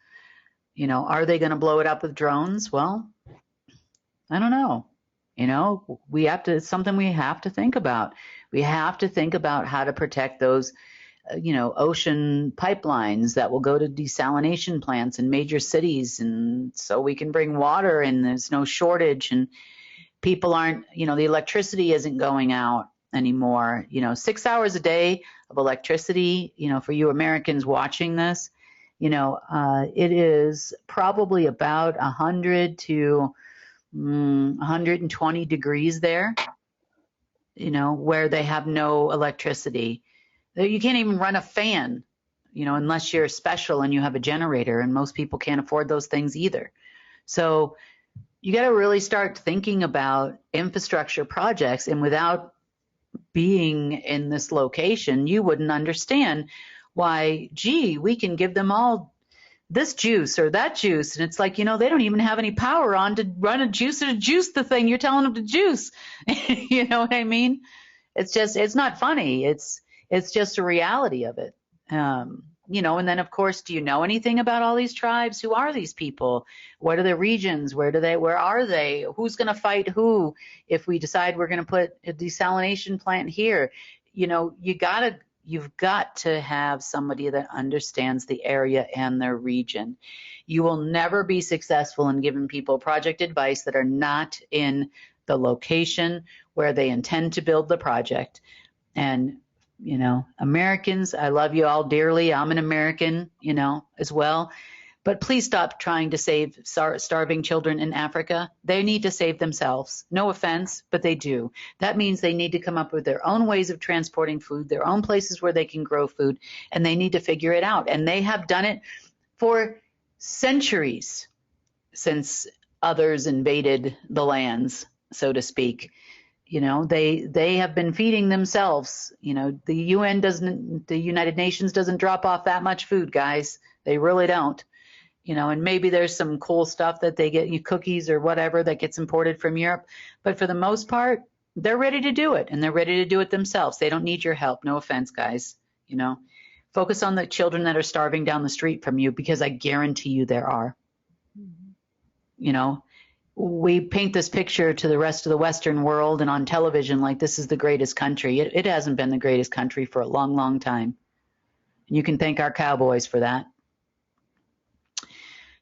You know, are they going to blow it up with drones? Well, I don't know. You know, it's something we have to think about. We have to think about how to protect those, ocean pipelines that will go to desalination plants in major cities. And so we can bring water and there's no shortage and people aren't, the electricity isn't going out anymore. 6 hours a day of electricity, for you Americans watching this, it is probably about 100 to 120 degrees there, where they have no electricity. You can't even run a fan, unless you're special and you have a generator, and most people can't afford those things either. So you got to really start thinking about infrastructure projects, and without being in this location, you wouldn't understand why, we can give them all this juice or that juice. And it's like, they don't even have any power on to run a juicer to juice the thing you're telling them to juice. You know what I mean? It's not funny. It's just a reality of it. And then of course, do you know anything about all these tribes? Who are these people? What are the regions? Where are they? Who's going to fight who? If we decide we're going to put a desalination plant here, you've got to have somebody that understands the area and their region. You will never be successful in giving people project advice that are not in the location where they intend to build the project. And Americans, I love you all dearly. I'm an American, as well. But please stop trying to save starving children in Africa. They need to save themselves. No offense, but they do. That means they need to come up with their own ways of transporting food, their own places where they can grow food, and they need to figure it out. And they have done it for centuries since others invaded the lands, so to speak. They have been feeding themselves. The United Nations doesn't drop off that much food, guys. They really don't. And maybe there's some cool stuff that they get, cookies or whatever that gets imported from Europe. But for the most part, they're ready to do it, and they're ready to do it themselves. They don't need your help. No offense, guys. Focus on the children that are starving down the street from you, because I guarantee you there are. We paint this picture to the rest of the Western world and on television like this is the greatest country. It hasn't been the greatest country for a long, long time. And you can thank our cowboys for that.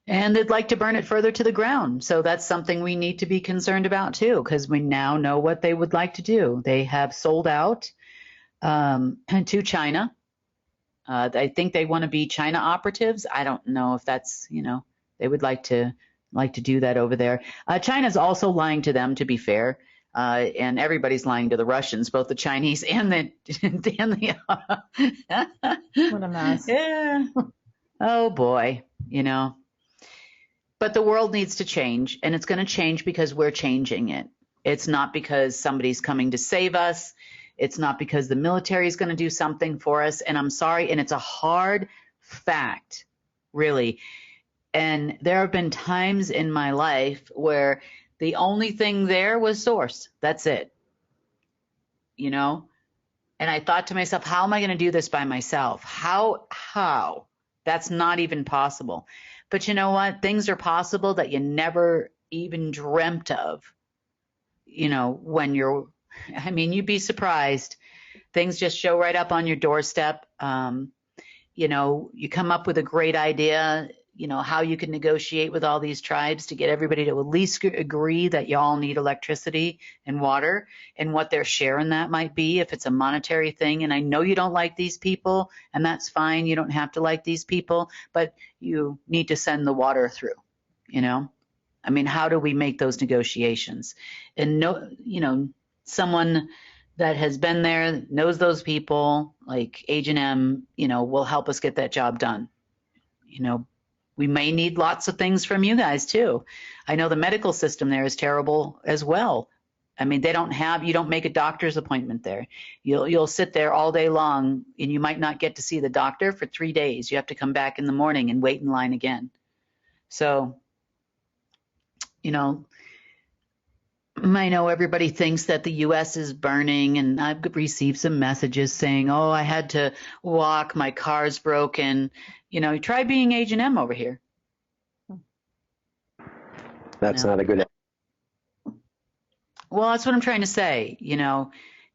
And they'd like to burn it further to the ground. So that's something we need to be concerned about too, because we now know what they would like to do. They have sold out to China. I think they want to be China operatives. I don't know if that's, they would like to do that over there. China's also lying to them, to be fair. And everybody's lying to the Russians, both the Chinese and the What a mess. Yeah. Oh boy, But the world needs to change, and it's going to change because we're changing it. It's not because somebody's coming to save us. It's not because the military is going to do something for us. And I'm sorry, and it's a hard fact, really. And there have been times in my life where the only thing there was source. That's it. And I thought to myself, how am I going to do this by myself? How? That's not even possible. But you know what? Things are possible that you never even dreamt of. When you'd be surprised. Things just show right up on your doorstep. You come up with a great idea, how you can negotiate with all these tribes to get everybody to at least agree that you all need electricity and water, and what their share in that might be if it's a monetary thing. And I know you don't like these people, and that's fine. You don't have to like these people, but you need to send the water through, how do we make those negotiations? And someone that has been there, knows those people, like Agent M, will help us get that job done. We may need lots of things from you guys too. I know the medical system there is terrible as well. They you don't make a doctor's appointment there. You'll sit there all day long, and you might not get to see the doctor for 3 days. You have to come back in the morning and wait in line again. So, I know everybody thinks that the U.S. is burning, and I've received some messages saying, "Oh, I had to walk. My car's broken." Try being H&M over here. That's not a good. Well, that's what I'm trying to say.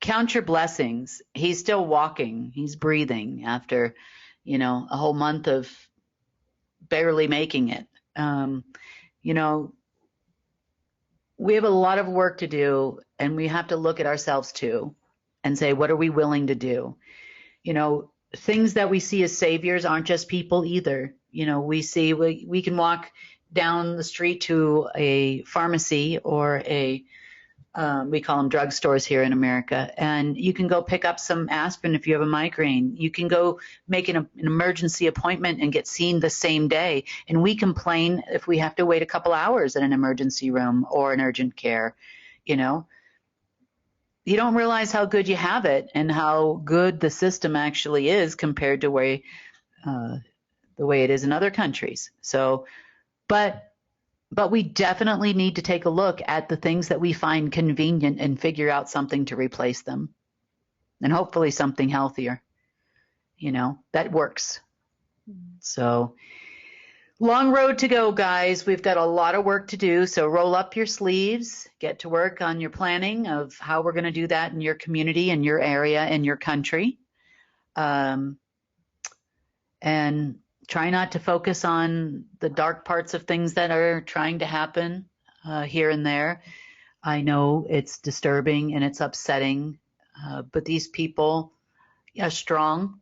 Count your blessings. He's still walking. He's breathing after, a whole month of barely making it. We have a lot of work to do, and we have to look at ourselves too and say, what are we willing to do? Things that we see as saviors aren't just people either. We can walk down the street to a pharmacy or we call them drugstores here in America, and you can go pick up some aspirin if you have a migraine. You can go make an emergency appointment and get seen the same day. And we complain if we have to wait a couple hours in an emergency room or an urgent care. You don't realize how good you have it and how good the system actually is compared to the way it is in other countries. So, but we definitely need to take a look at the things that we find convenient and figure out something to replace them. And hopefully something healthier, that works. So long road to go, guys. We've got a lot of work to do. So roll up your sleeves, get to work on your planning of how we're going to do that in your community, in your area, in your country. And try not to focus on the dark parts of things that are trying to happen here and there. I know it's disturbing and it's upsetting, but these people are strong.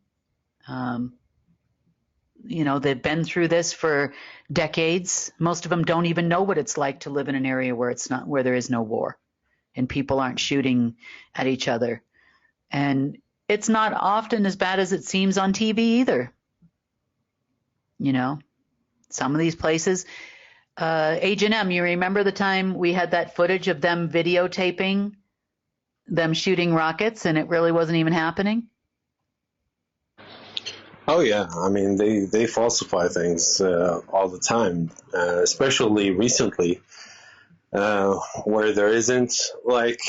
They've been through this for decades. Most of them don't even know what it's like to live in an area where there is no war and people aren't shooting at each other. And it's not often as bad as it seems on TV either. Some of these places, H&M, you remember the time we had that footage of them videotaping them shooting rockets and it really wasn't even happening? Oh yeah, I mean they falsify things all the time, especially recently, where there isn't like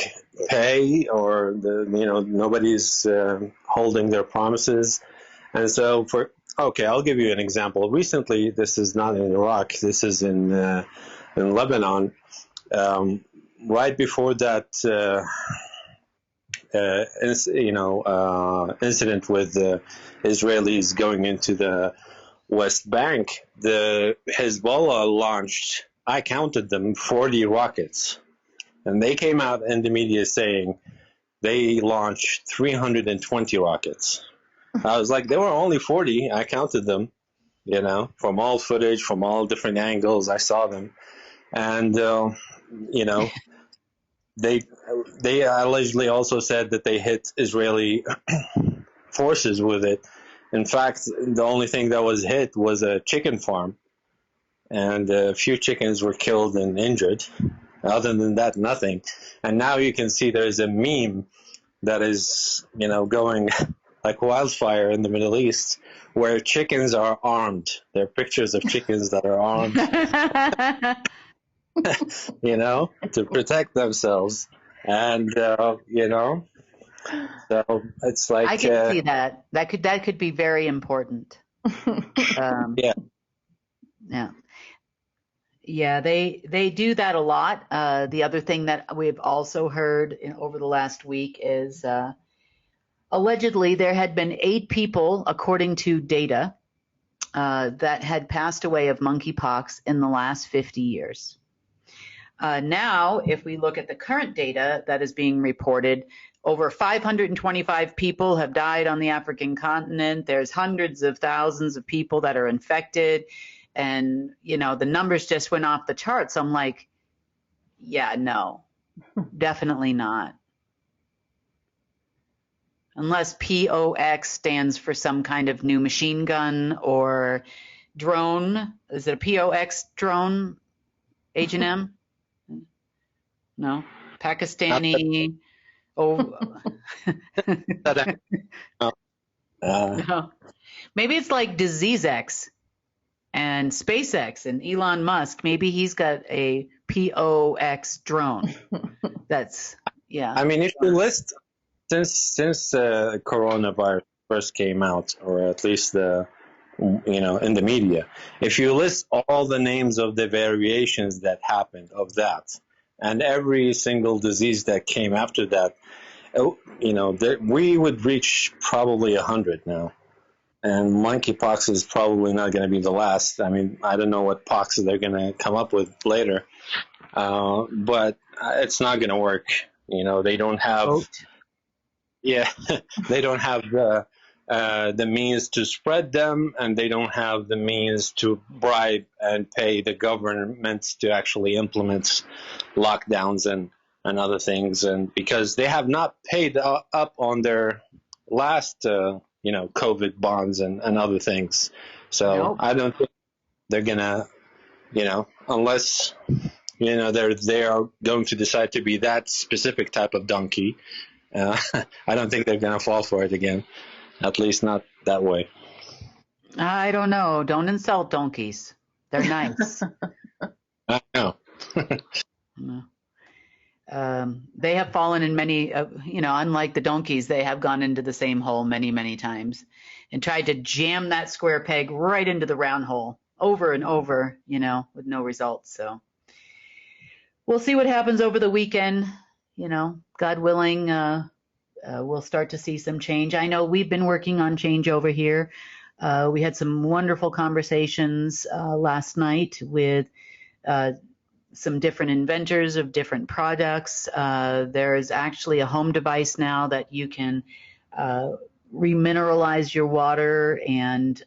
pay or nobody's holding their promises, and so I'll give you an example. Recently, this is not in Iraq. This is in Lebanon. Right before that, incident with the Israelis going into the West Bank, the Hezbollah launched, I counted them, 40 rockets. And they came out in the media saying they launched 320 rockets. I was like, there were only 40. I counted them, from all footage, from all different angles. I saw them. And, they allegedly also said that they hit Israeli forces with it. In fact, the only thing that was hit was a chicken farm. And a few chickens were killed and injured. Other than that, nothing. And now you can see there's a meme that is, going like wildfire in the Middle East, where chickens are armed. There are pictures of chickens that are armed, to protect themselves. And, so it's like... I can see that. That could be very important. Yeah. Yeah. Yeah, they do that a lot. The other thing that we've also heard over the last week is allegedly there had been 8 people, according to data, that had passed away of monkeypox in the last 50 years. Now, if we look at the current data that is being reported, over 525 people have died on the African continent. There's hundreds of thousands of people that are infected. And, the numbers just went off the charts. I'm like, yeah, no, definitely not. Unless POX stands for some kind of new machine gun or drone. Is it a POX drone, H&M? No. Pakistani. No. Maybe it's like Disease X and SpaceX and Elon Musk. Maybe he's got a POX drone. That's, yeah. I mean, if you list, since coronavirus first came out, or at least in the media, if you list all the names of the variations that happened of that, and every single disease that came after that, we would reach probably 100 now. And monkeypox is probably not going to be the last. I mean, I don't know what pox they're going to come up with later, but it's not going to work. They don't have, they don't have the means to spread them, and they don't have the means to bribe and pay the governments to actually implement lockdowns and other things, and because they have not paid up on their last COVID bonds and other things. So nope. I don't think they're gonna unless they are going to decide to be that specific type of donkey. I don't think they're gonna fall for it again, at least not that way. I don't know. Don't insult donkeys. They're nice. I know. They have fallen in many, unlike the donkeys, they have gone into the same hole many, many times and tried to jam that square peg right into the round hole over and over, with no results. So we'll see what happens over the weekend. God willing, we'll start to see some change. I know we've been working on change over here. We had some wonderful conversations last night with some different inventors of different products. There's actually a home device now that you can remineralize your water and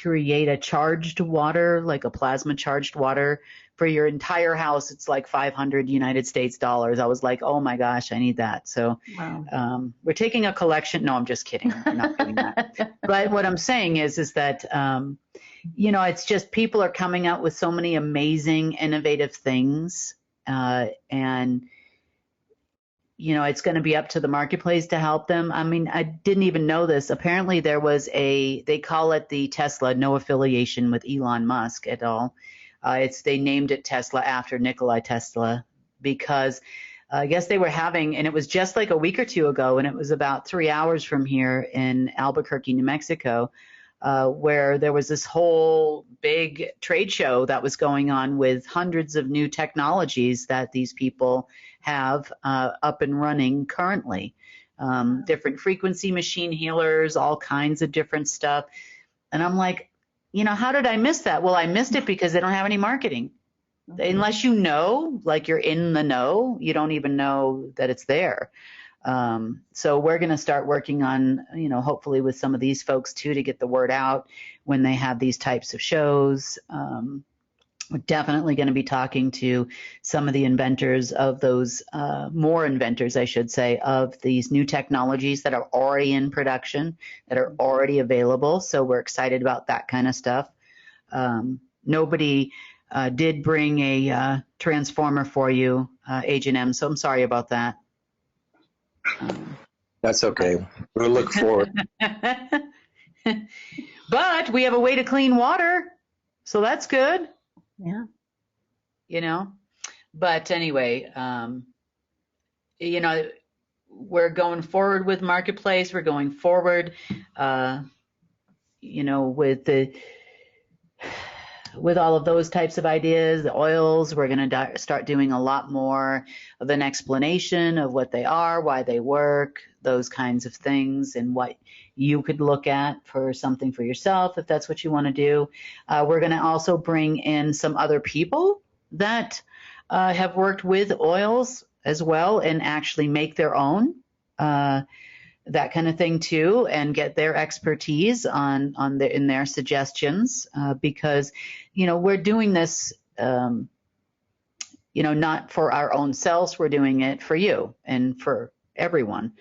create a charged water, like a plasma charged water for your entire house. It's like 500 United States dollars. I was like, oh my gosh, I need that. So wow. We're taking a collection. No, I'm just kidding. We're not doing that. But what I'm saying is that, it's just people are coming out with so many amazing, innovative things. And it's going to be up to the marketplace to help them. I mean, I didn't even know this. Apparently there was they call it the Tesla, no affiliation with Elon Musk at all. They named it Tesla after Nikola Tesla because I guess they were having, and it was just like a week or two ago, and it was about 3 hours from here in Albuquerque, New Mexico, where there was this whole big trade show that was going on with hundreds of new technologies that these people have up and running currently. Different frequency machine healers, all kinds of different stuff. And I'm like, how did I miss that? Well, I missed it because they don't have any marketing. Unless like you're in the know, you don't even know that it's there. So we're going to start working on, hopefully with some of these folks too, to get the word out when they have these types of shows. We're definitely going to be talking to some of the inventors of those, more inventors, I should say, of these new technologies that are already in production, that are already available. So we're excited about that kind of stuff. Nobody did bring a transformer for you, Agent M, so I'm sorry about that. That's okay. We'll look forward. But we have a way to clean water, so that's good. Yeah. But anyway, we're going forward with marketplace. We're going forward, with all of those types of ideas, the oils. We're going to start doing a lot more of an explanation of what they are, why they work, those kinds of things, and what you could look at for something for yourself if that's what you want to do. We're going to also bring in some other people that have worked with oils as well and actually make their own, that kind of thing too, and get their expertise in their suggestions, because we're doing this not for our own selves. We're doing it for you and for everyone.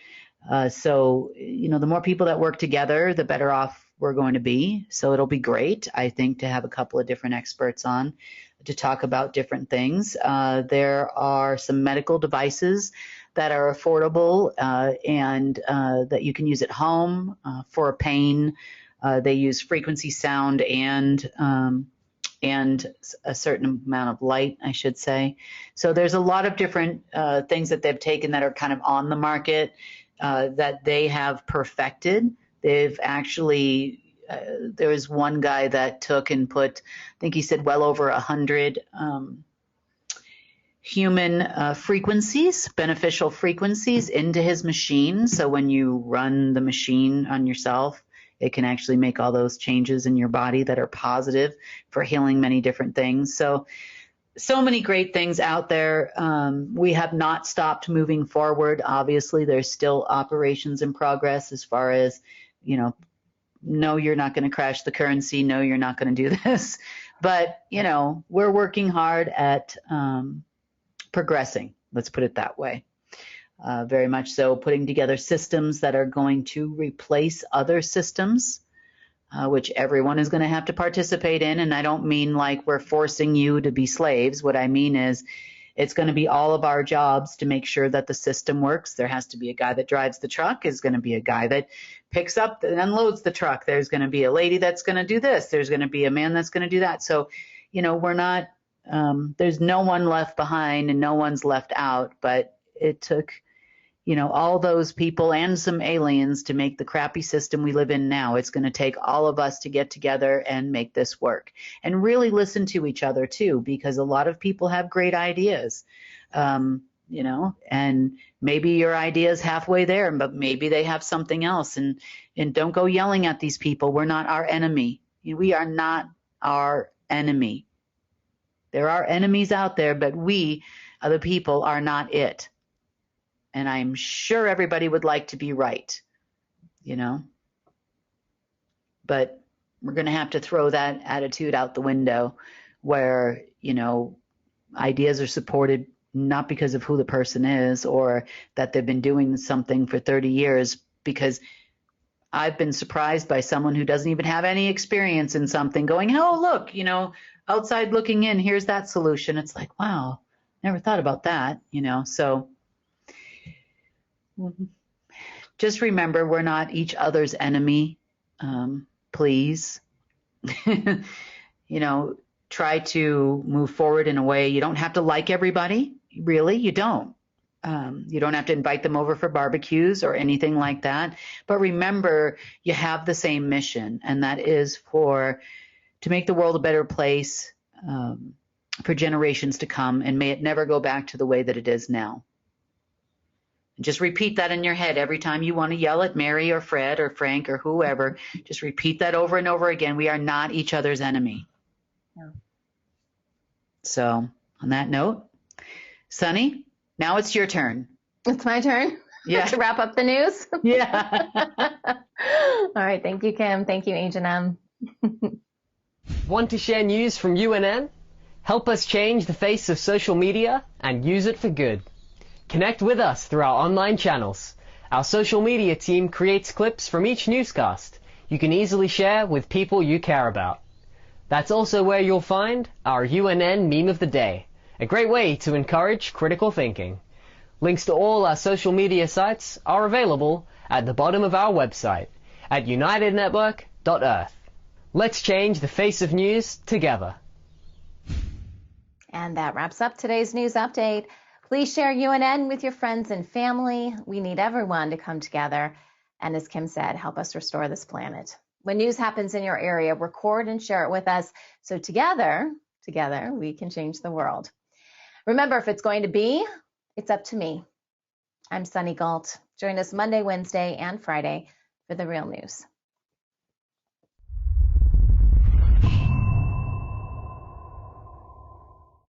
So the more people that work together, the better off we're going to be. So it'll be great, I think, to have a couple of different experts on to talk about different things. There are some medical devices that are affordable and that you can use at home for pain. They use frequency sound and and a certain amount of light, I should say. So there's a lot of different things that they've taken that are kind of on the market that they have perfected. They've actually, there was one guy that took and put, I think he said well over 100 human frequencies, beneficial frequencies into his machine. So when you run the machine on yourself, it can actually make all those changes in your body that are positive for healing many different things. So many great things out there. We have not stopped moving forward. Obviously, there's still operations in progress as far as, no, you're not going to crash the currency. No, you're not going to do this. But, we're working hard at progressing. Let's put it that way. Very much so, putting together systems that are going to replace other systems, which everyone is going to have to participate in. And I don't mean like we're forcing you to be slaves. What I mean is it's going to be all of our jobs to make sure that the system works. There has to be a guy that drives the truck. Is going to be a guy that picks up and unloads the truck. There's going to be a lady that's going to do this. There's going to be a man that's going to do that. So, we're not, there's no one left behind and no one's left out, but it took all those people and some aliens to make the crappy system we live in now. It's going to take all of us to get together and make this work and really listen to each other too, because a lot of people have great ideas, and maybe your idea is halfway there, but maybe they have something else, and don't go yelling at these people. We're not our enemy. We are not our enemy. There are enemies out there, but we, other people, are not it. And I'm sure everybody would like to be right, but we're going to have to throw that attitude out the window where, ideas are supported not because of who the person is or that they've been doing something for 30 years, because I've been surprised by someone who doesn't even have any experience in something going, oh, look, outside looking in, here's that solution. It's like, wow, never thought about that, so just remember, we're not each other's enemy. Please, try to move forward in a way. You don't have to like everybody. Really, you don't. You don't have to invite them over for barbecues or anything like that. But remember, you have the same mission, and that is to make the world a better place for generations to come, and may it never go back to the way that it is now. Just repeat that in your head every time you want to yell at Mary or Fred or Frank or whoever. Just repeat that over and over again. We are not each other's enemy. Yeah. So on that note, Sunny, now it's your turn. It's my turn? Yeah. To wrap up the news? Yeah. All right. Thank you, Kim. Thank you, H&M. Want to share news from UNN? Help us change the face of social media and use it for good. Connect with us through our online channels. Our social media team creates clips from each newscast you can easily share with people you care about. That's also where you'll find our UNN Meme of the Day, a great way to encourage critical thinking. Links to all our social media sites are available at the bottom of our website at unitednetwork.earth. Let's change the face of news together. And that wraps up today's news update. Please share UNN with your friends and family. We need everyone to come together and, as Kim said, help us restore this planet. When news happens in your area, record and share it with us so together we can change the world. Remember, if it's going to be, it's up to me. I'm Sunny Galt. Join us Monday, Wednesday, and Friday for the real news.